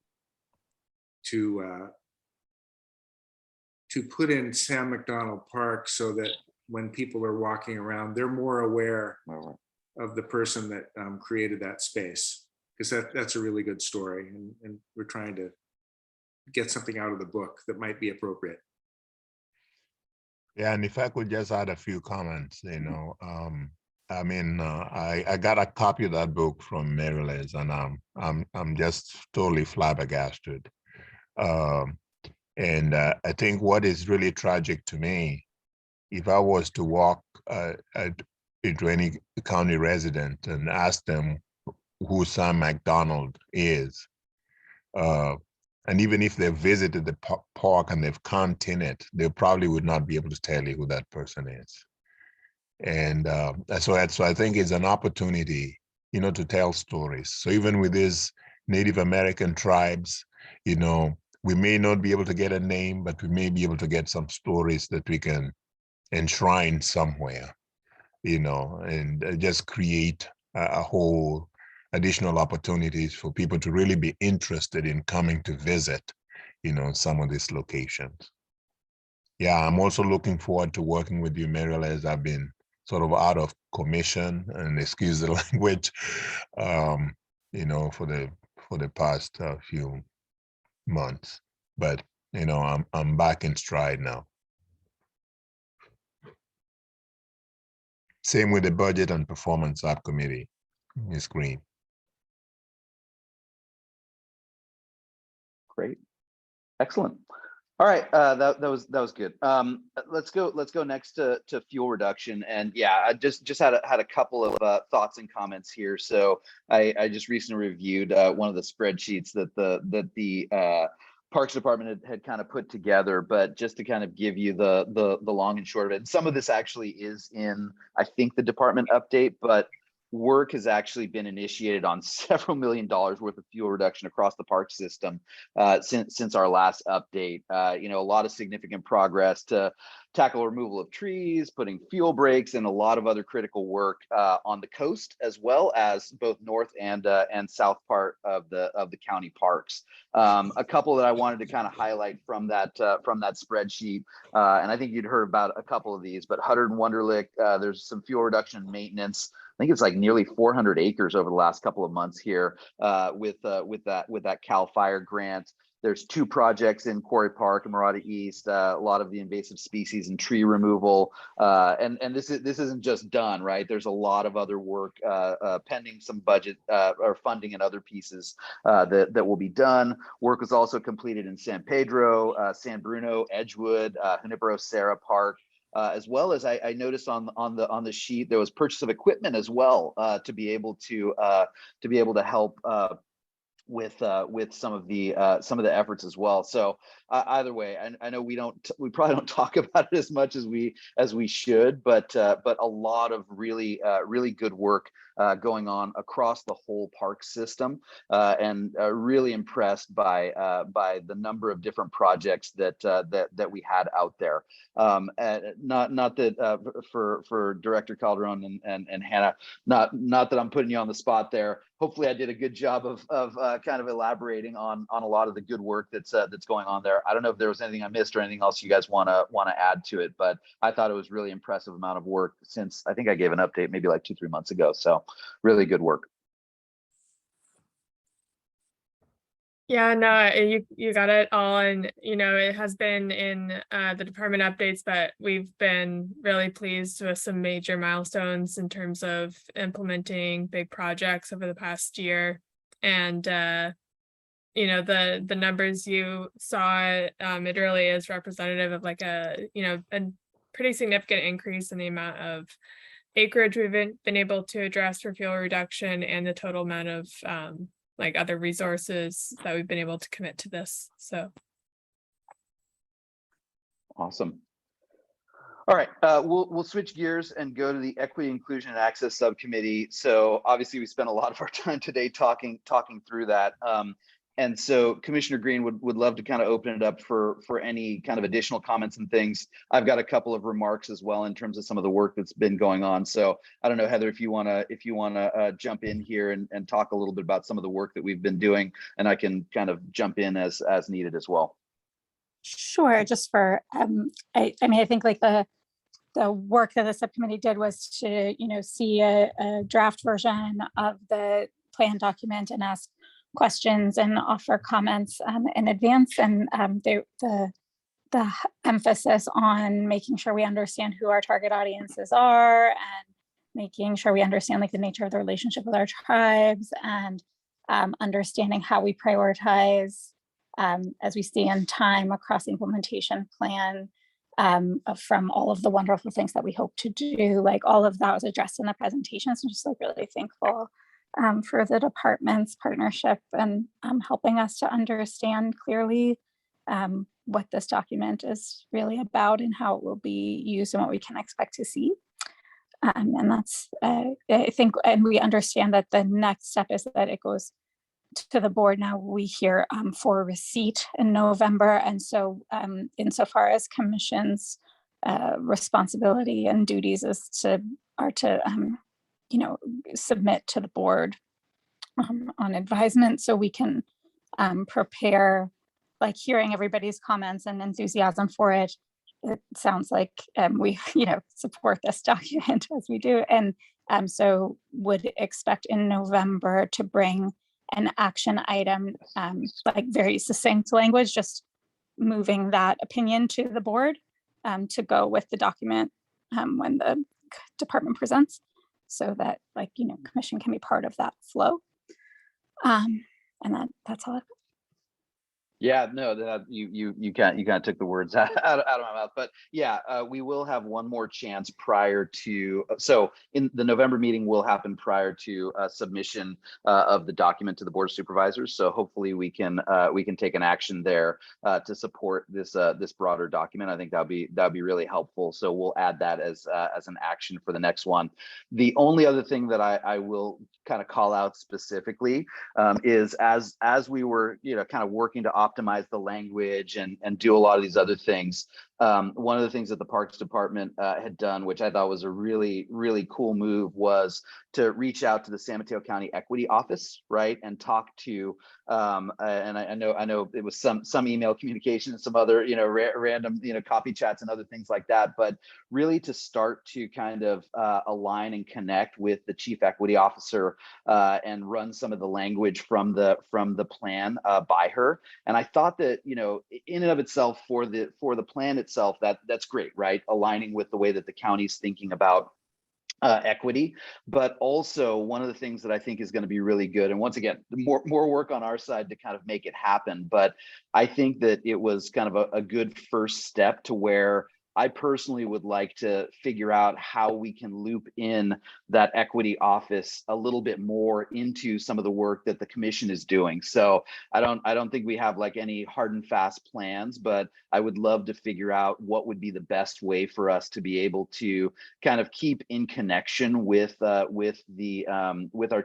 put in Sam McDonald Park so that when people are walking around, they're more aware of the person that created that space, because that's a really good story, and we're trying to get something out of the book that might be appropriate. Yeah, and if I could just add a few comments, I mean, I got a copy of that book from Maryland, and I'm just totally flabbergasted. And I think what is really tragic to me, if I was to walk into any county resident and ask them who Sam McDonald is, and even if they've visited the park and they've camped in it, they probably would not be able to tell you who that person is. And so I think it's an opportunity, to tell stories. So even with these Native American tribes, we may not be able to get a name, but we may be able to get some stories that we can enshrine somewhere, and just create a whole additional opportunities for people to really be interested in coming to visit, some of these locations. Yeah, I'm also looking forward to working with you, Mariel, as I've been sort of out of commission, and excuse the language, for the past few months. But I'm back in stride now. Same with the budget and performance subcommittee, Ms. Green. Great, excellent. All right, that was good. Let's go next to fuel reduction, and yeah, I just had a couple of thoughts and comments here. So I just recently reviewed one of the spreadsheets that the Parks Department had kind of put together, but just to kind of give you the long and short of it. And some of this actually is in, I think, the department update, but work has actually been initiated on several $1 million worth of fuel reduction across the park system since our last update. A lot of significant progress to tackle removal of trees, putting fuel breaks, and a lot of other critical work on the coast, as well as both north and south part of the county parks. A couple that I wanted to kind of highlight from that spreadsheet, and I think you'd heard about a couple of these, but Huddard and Wunderlich, there's some fuel reduction and maintenance. I think it's like nearly 400 acres over the last couple of months here with that CAL FIRE grant. There's 2 projects in Quarry Park and Marada East, a lot of the invasive species and tree removal. And this isn't just done, right? There's a lot of other work pending, some budget or funding and other pieces that will be done. Work was also completed in San Pedro, San Bruno, Edgewood, Junipero Serra Park. As well as I noticed on the sheet, there was purchase of equipment as well to be able to help with some of the efforts as well. So either way, I know we probably don't talk about it as much as we should, but a lot of really good work going on across the whole park system, and really impressed by the number of different projects that we had out there. Not that for Director Calderon and Hannah, not that I'm putting you on the spot there, hopefully I did a good job of kind of elaborating on a lot of the good work that's going on there. I don't know if there was anything I missed or anything else you guys want to add to it, but I thought it was really impressive amount of work since I think I gave an update maybe like 2-3 months ago. So really good work. Yeah, no, you got it all, and it has been in the department updates, but we've been really pleased with some major milestones in terms of implementing big projects over the past year. And the numbers you saw, it really is representative of like a pretty significant increase in the amount of acreage we've been able to address for fuel reduction, and the total amount of like other resources that we've been able to commit to this. So awesome. All right, we'll switch gears and go to the Equity, Inclusion, and Access Subcommittee. So obviously we spent a lot of our time today talking through that. And so Commissioner Green would love to kind of open it up for any kind of additional comments and things. I've got a couple of remarks as well in terms of some of the work that's been going on. So I don't know, Heather, if you want to jump in here and talk a little bit about some of the work that we've been doing, and I can kind of jump in as needed as well. Sure. Just for I think like the work that the subcommittee did was to see a draft version of the plan document and ask questions and offer comments in advance, and the emphasis on making sure we understand who our target audiences are, and making sure we understand like the nature of the relationship with our tribes, and understanding how we prioritize as we stay in time across the implementation plan from all of the wonderful things that we hope to do. Like all of that was addressed in the presentation. So I'm just like really thankful for the department's partnership and helping us to understand clearly what this document is really about and how it will be used and what we can expect to see. And that's, I think, and we understand that the next step is that it goes to the board. Now we hear for receipt in November. And so insofar as commission's responsibility and duties are to submit to the board on advisement, so we can prepare, like hearing everybody's comments and enthusiasm for it. It sounds like we support this document as we do, and so would expect in November to bring an action item, like very succinct language, just moving that opinion to the board to go with the document when the department presents, so that commission can be part of that flow. And that's all. Yeah, no, that you kind of took the words out of my mouth, but yeah, we will have one more chance prior to, so in the November meeting will happen prior to submission of the document to the Board of Supervisors. So hopefully we can take an action there to support this broader document. I think that'd be really helpful. So we'll add that as an action for the next one. The only other thing that I will kind of call out specifically is as we were kind of working to optimize the language and do a lot of these other things. One of the things that the Parks Department had done, which I thought was a really, really cool move, was to reach out to the San Mateo County Equity Office, right, and talk to, and I know it was some email communication and some other, random, copy chats and other things like that, but really to start to kind of align and connect with the Chief Equity Officer and run some of the language from the plan by her. And I thought that, in and of itself, for the plan itself, that's great, right? Aligning with the way that the county's thinking about equity, but also one of the things that I think is going to be really good, and once again, more work on our side to kind of make it happen, but I think that it was kind of a good first step to where I personally would like to figure out how we can loop in that equity office a little bit more into some of the work that the commission is doing. So I don't think we have like any hard and fast plans, but I would love to figure out what would be the best way for us to be able to kind of keep in connection with our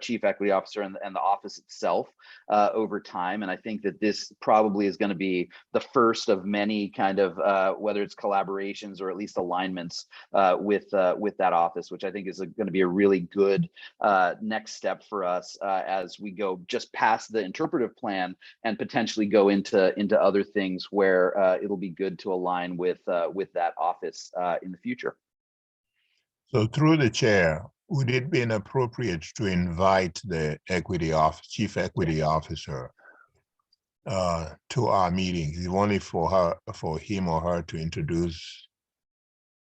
Chief Equity Officer and the office itself over time. And I think that this probably is going to be the first of many kind of whether it's collaboration conversations or at least alignments with that office, which I think is going to be a really good next step for us as we go just past the interpretive plan and potentially go into other things where it'll be good to align with that office in the future. So through the chair, would it be inappropriate to invite the chief equity officer to our meetings, only for him or her to introduce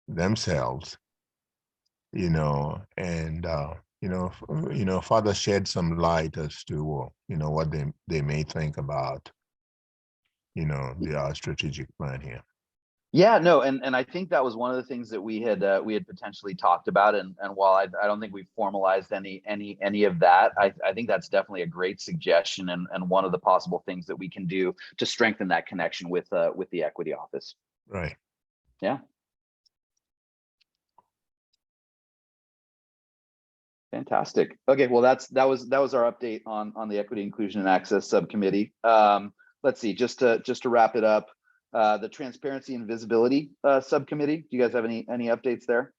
themselves, and further shed some light as to what they may think about the strategic plan here. Yeah, no, and I think that was one of the things that we had potentially talked about, and while I don't think we've formalized any of that, I think that's definitely a great suggestion and one of the possible things that we can do to strengthen that connection with the equity office. Right. Yeah. Fantastic. Okay, well that was our update on the Equity, Inclusion, and Access Subcommittee. Let's see, just to wrap it up. The Transparency and Visibility Subcommittee. Do you guys have any updates there?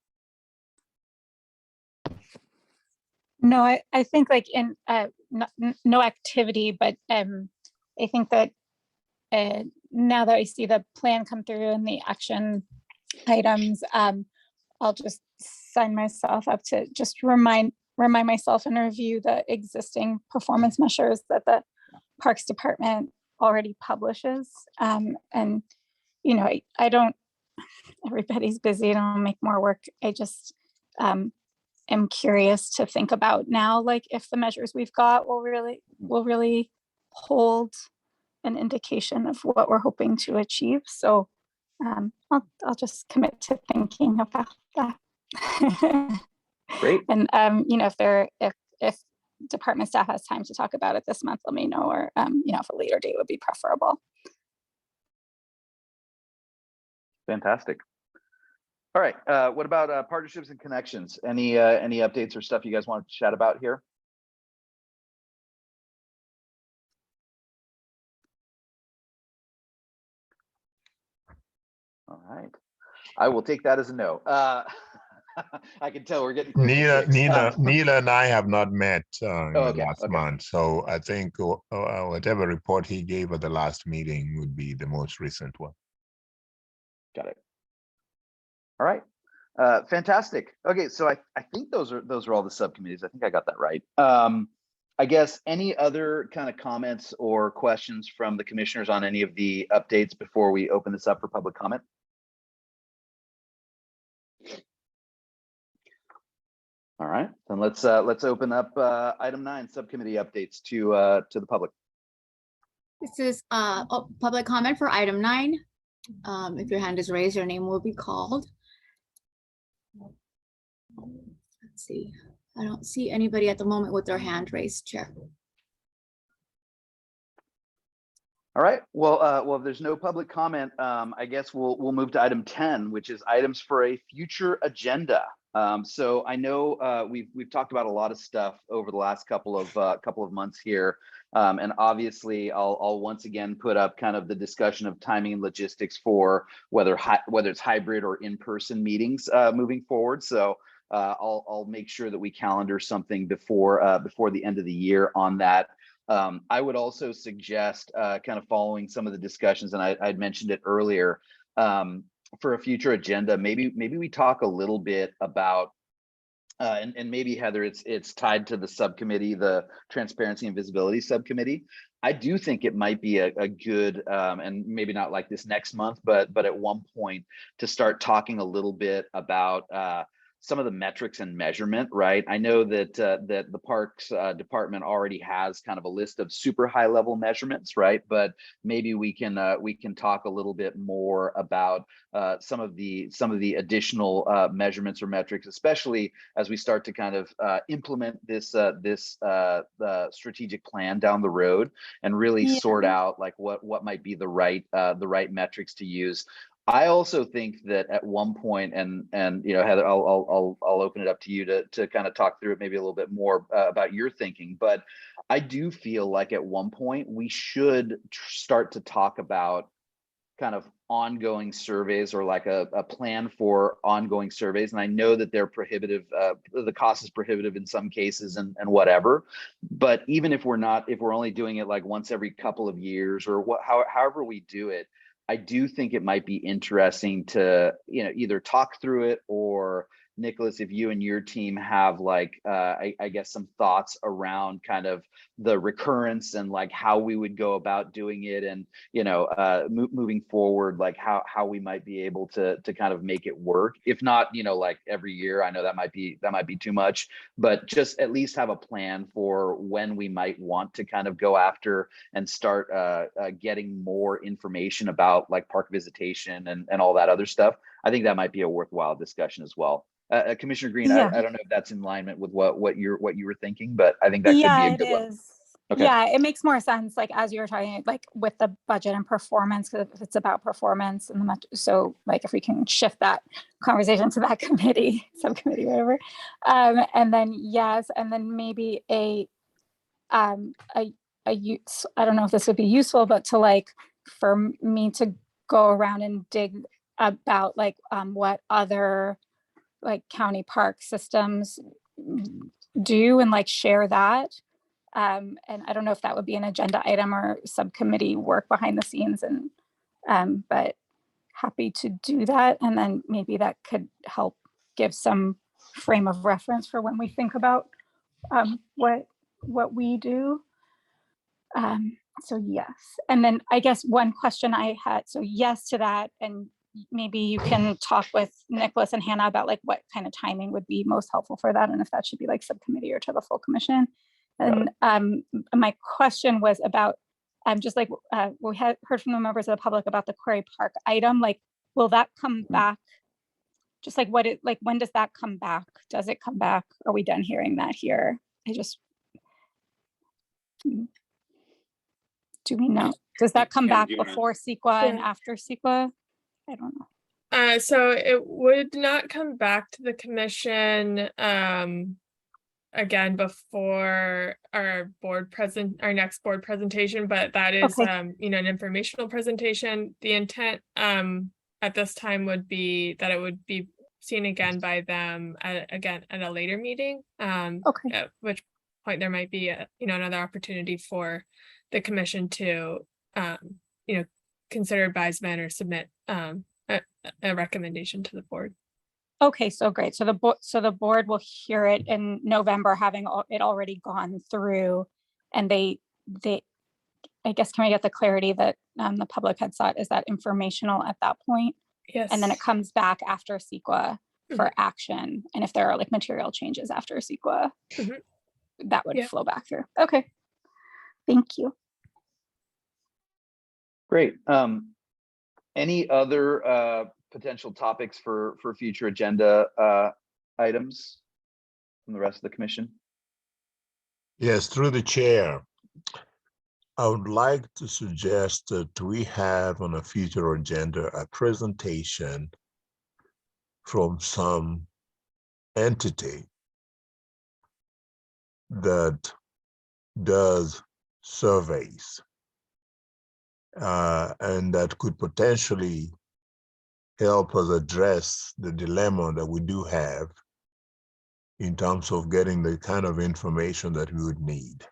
No, I think like in no activity, but I think that now that I see the plan come through and the action items, I'll just sign myself up to just remind myself and review the existing performance measures that the Parks Department already publishes. And I don't, everybody's busy and I'll make more work. I just am curious to think about now, like if the measures we've got will really hold an indication of what we're hoping to achieve. So I'll just commit to thinking about that. Great. And if department staff has time to talk about it this month, let me know, or if a later date would be preferable. Fantastic. All right. What about partnerships and connections? Any updates or stuff you guys want to chat about here? All right. I will take that as a no. I can tell we're getting close to 6. Neela and I have not met in the Okay, last month, so I think whatever report he gave at the last meeting would be the most recent one. Got it. All right. Fantastic. Okay, so I think those are all the subcommittees. I think I got that right. I guess any other kind of comments or questions from the commissioners on any of the updates before we open this up for public comment? All right, then let's open up item 9, subcommittee updates to the public. This is public comment for item 9. If your hand is raised, your name will be called. Let's see. I don't see anybody at the moment with their hand raised, Chair. All right. Well, if there's no public comment, I guess we'll move to item 10, which is items for a future agenda. So I know we've talked about a lot of stuff over the last couple of months here, and obviously I'll once again put up kind of the discussion of timing and logistics for whether it's hybrid or in-person meetings moving forward. So I'll make sure that we calendar something before the end of the year on that. I would also suggest kind of following some of the discussions, and I'd mentioned it earlier, for a future agenda, maybe we talk a little bit about, and maybe Heather, it's tied to the subcommittee, the Transparency and Visibility Subcommittee. I do think it might be a good, and maybe not like this next month, but at one point to start talking a little bit about some of the metrics and measurement, right? I know that that the Parks Department already has kind of a list of super high level measurements, right? But maybe we can talk a little bit more about some of the additional measurements or metrics, especially as we start to kind of implement this strategic plan down the road and really sort out like what might be the right metrics to use. I also think that at one point, and Heather, I'll open it up to you to kind of talk through it maybe a little bit more about your thinking, but I do feel like at one point we should start to talk about kind of ongoing surveys, or like a plan for ongoing surveys. And I know that they're prohibitive, the cost is prohibitive in some cases and whatever. But even if we're only doing it like once every couple of years, or however we do it, I do think it might be interesting to, either talk through it, or Nicholas, if you and your team have like, I guess some thoughts around kind of the recurrence and like how we would go about doing it, and moving forward, like how we might be able to kind of make it work. If not, like every year, I know that might be too much, but just at least have a plan for when we might want to kind of go after and start getting more information about like park visitation and all that other stuff. I think that might be a worthwhile discussion as well. Commissioner Green, Yeah. I don't know if that's in alignment with what you were thinking, but I think that could be Yeah, a good one. it is. Okay. Yeah, it makes more sense, like as you were talking, like with the budget and performance, because it's about performance, and so like if we can shift that conversation to that committee, subcommittee, whatever, and then yes, and then maybe use, I don't know if this would be useful, but to like for me to go around and dig about like what other like county park systems do, and like share that. And I don't know if that would be an agenda item or subcommittee work behind the scenes, and but happy to do that. And then maybe that could help give some frame of reference for when we think about what we do. So yes. And then I guess one question I had, so yes to that, and maybe you can talk with Nicholas and Hannah about like what kind of timing would be most helpful for that, and if that should be like subcommittee or to the full commission. And my question was about just like we had heard from the members of the public about the Quarry Park item. Like, will that come back? Just like when does that come back? Does it come back? Are we done hearing that here? Do we know? Does that come back before CEQA and after CEQA? I don't know. So it would not come back to the commission again before our next board presentation, but that is an informational presentation. The intent at this time would be that it would be seen again by them at a later meeting. At which point there might be another opportunity for the commission to consider advisement or submit a recommendation to the board. Okay, so great. So the board will hear it in November, having it already gone through, and they I guess, can we get the clarity that the public had sought? Is that informational at that point? Yes. And then it comes back after CEQA for action, and if there are like material changes after CEQA, that would flow back through. Okay, thank you. Great. Any other potential topics for future agenda items from the rest of the commission? Yes, through the chair, I would like to suggest that we have on a future agenda a presentation from some entity that does surveys and that could potentially help us address the dilemma that we do have in terms of getting the kind of information that we would need.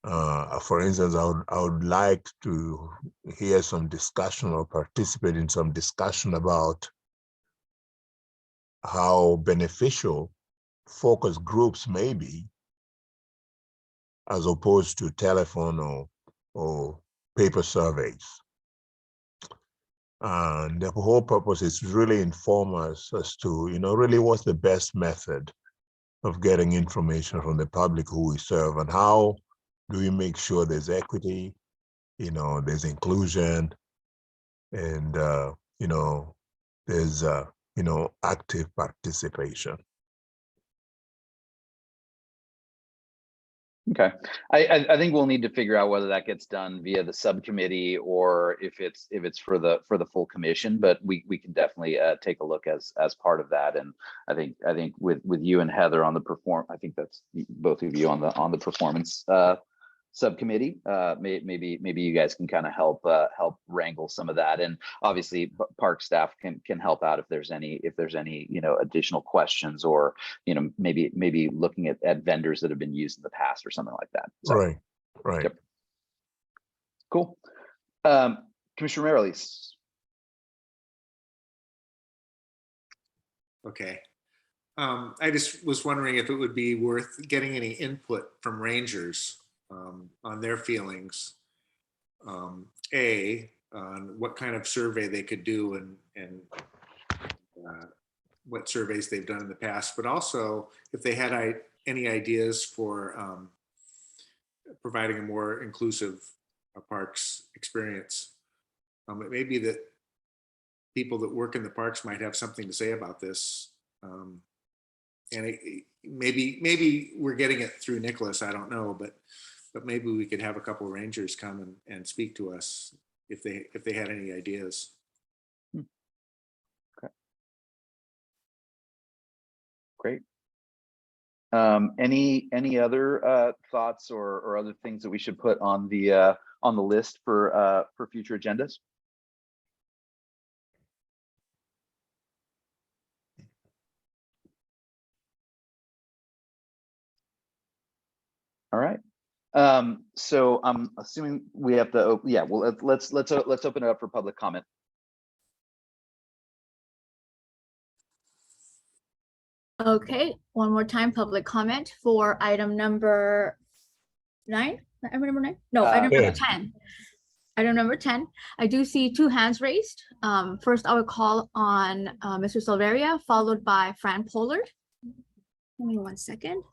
For instance, I would like to hear some discussion or participate in some discussion about how beneficial focus groups may be as opposed to telephone or paper surveys. And the whole purpose is really inform us as to, really what's the best method of getting information from the public who we serve, and how do we make sure there's equity, there's inclusion, and, there's, active participation. Okay, I think we'll need to figure out whether that gets done via the subcommittee or if it's for the full commission, but we can definitely take a look as part of that. And I think with you and Heather on the I think that's both of you on the performance subcommittee. Maybe you guys can kind of help wrangle some of that, and obviously park staff can help out if there's any additional questions, or maybe looking at vendors that have been used in the past or something like that. So, right. Yep. Cool. Commissioner Merrilees. Okay. I just was wondering if it would be worth getting any input from rangers on their feelings. On what kind of survey they could do and what surveys they've done in the past, but also if they had any ideas for providing a more inclusive parks experience. It may be that people that work in the parks might have something to say about this. And maybe we're getting it through Nicholas, I don't know, but maybe we could have a couple of rangers come and speak to us if they had any ideas. Okay. Great. Any other thoughts or other things that we should put on the list for future agendas? All right. So I'm assuming we have to. Yeah. Well, let's open it up for public comment. Okay, one more time, public comment for item number 9. Item number 9? No, item number 10. Item number 10. I do see 2 hands raised. First, I will call on Mr. Silveria, followed by Fran Pollard. Give me 1 second.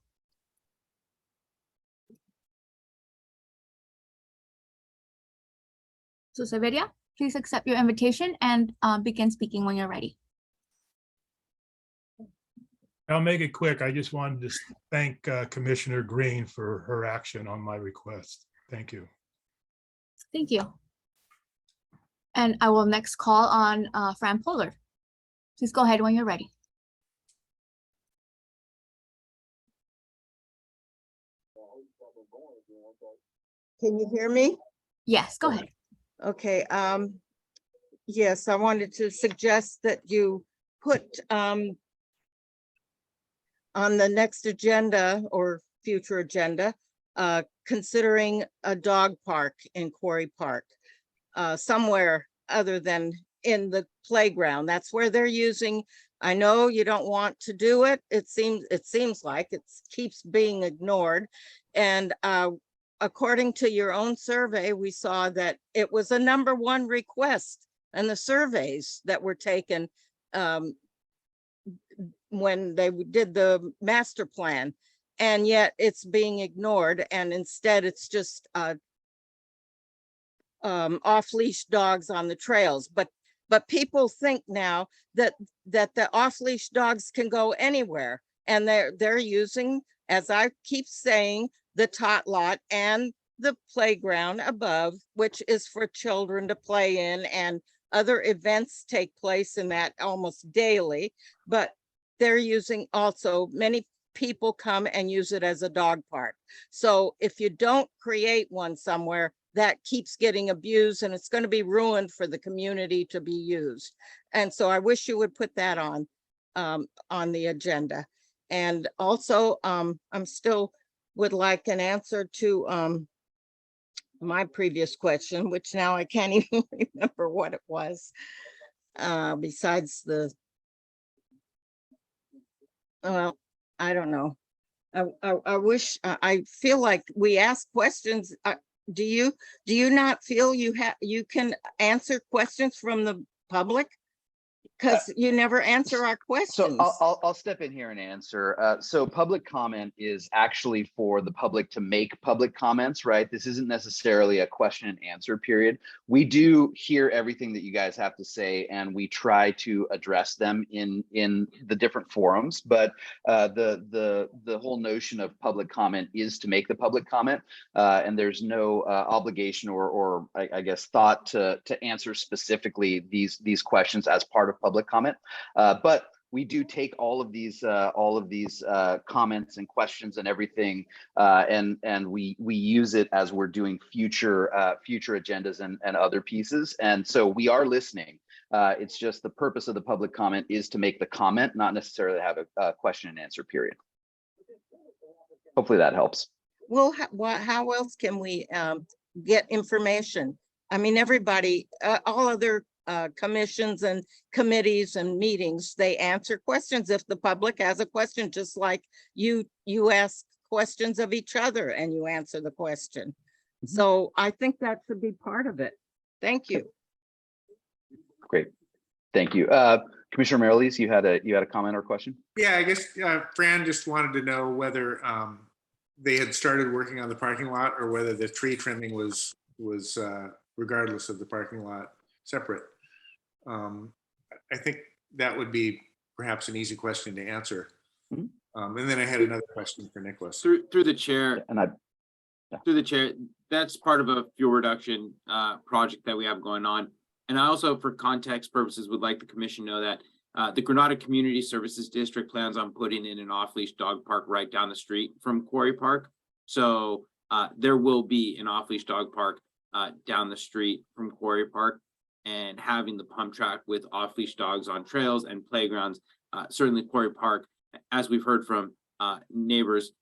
So Silveria, please accept your invitation and begin speaking when you're ready. I'll make it quick. I just wanted to thank Commissioner Green for her action on my request. Thank you. Thank you. And I will next call on Fran Pollard. Please go ahead when you're ready. Can you hear me? Yes, go ahead. Okay. Yes, I wanted to suggest that you put on the next agenda or future agenda, considering a dog park in Quarry Park, somewhere other than in the playground. That's where they're using. I know you don't want to do it. It seems like it keeps being ignored. And according to your own survey, we saw that it was a #1 request in the surveys that were taken when they did the master plan, and yet it's being ignored, and instead it's just off-leash dogs on the trails. But people think now that the off-leash dogs can go anywhere, and they're using, as I keep saying, the tot lot and the playground above, which is for children to play in, and other events take place in that almost daily. But they're using also, many people come and use it as a dog park. So if you don't create one somewhere, that keeps getting abused, and it's going to be ruined for the community to be used. And so I wish you would put that on the agenda. And also, I'm still would like an answer to my previous question, which now I can't even remember what it was. Besides the, I don't know. I wish, I feel like we ask questions. Do you not feel you can answer questions from the public? Because you never answer our questions. So I'll step in here and answer. So public comment is actually for the public to make public comments, right? This isn't necessarily a question and answer period. We do hear everything that you guys have to say, and we try to address them in the different forums. But the whole notion of public comment is to make the public comment, and there's no obligation or I guess thought to answer specifically these questions as part of public comment. But we do take all of these comments and questions and everything, and we use it as we're doing future agendas and other pieces. And so we are listening. It's just the purpose of the public comment is to make the comment, not necessarily have a question and answer period. Hopefully that helps. Well, how else can we get information? I mean, everybody, all other commissions and committees and meetings, they answer questions if the public has a question, just like you ask questions of each other and you answer the question. So I think that should be part of it. Thank you. Great, thank you. Commissioner Marilis, you had a comment or question? Yeah, I guess Fran just wanted to know whether they had started working on the parking lot or whether the tree trimming was regardless of the parking lot separate. I think that would be perhaps an easy question to answer. And then I had another question for Nicholas. Through the chair, through the chair, that's part of a fuel reduction project that we have going on. And I also, for context purposes, would like the commission to know that the Granada Community Services District plans on putting in an off-leash dog park right down the street from Quarry Park. So there will be an off-leash dog park down the street from Quarry Park, and having the pump track with off-leash dogs on trails and playgrounds. Certainly Quarry Park, as we've heard from neighbors,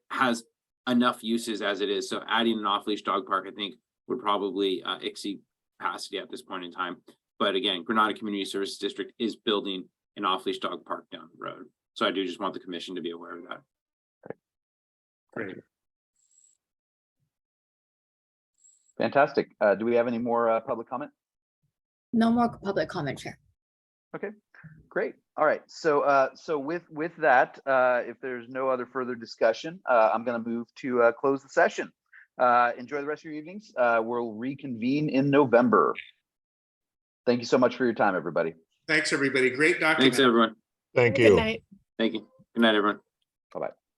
has enough uses as it is. So adding an off-leash dog park, I think, would probably exceed capacity at this point in time. But again, Granada Community Services District is building an off-leash dog park down the road. So I do just want the commission to be aware of that. Great. Fantastic. Do we have any more public comment? No more public comment, Chair. Okay, great. All right. So with that, if there's no other further discussion, I'm going to move to close the session. Enjoy the rest of your evenings. We'll reconvene in November. Thank you so much for your time, everybody. Thanks, everybody. Great document. Thanks, everyone. Thank Good you. night. Thank you. Good night, everyone. Bye-bye.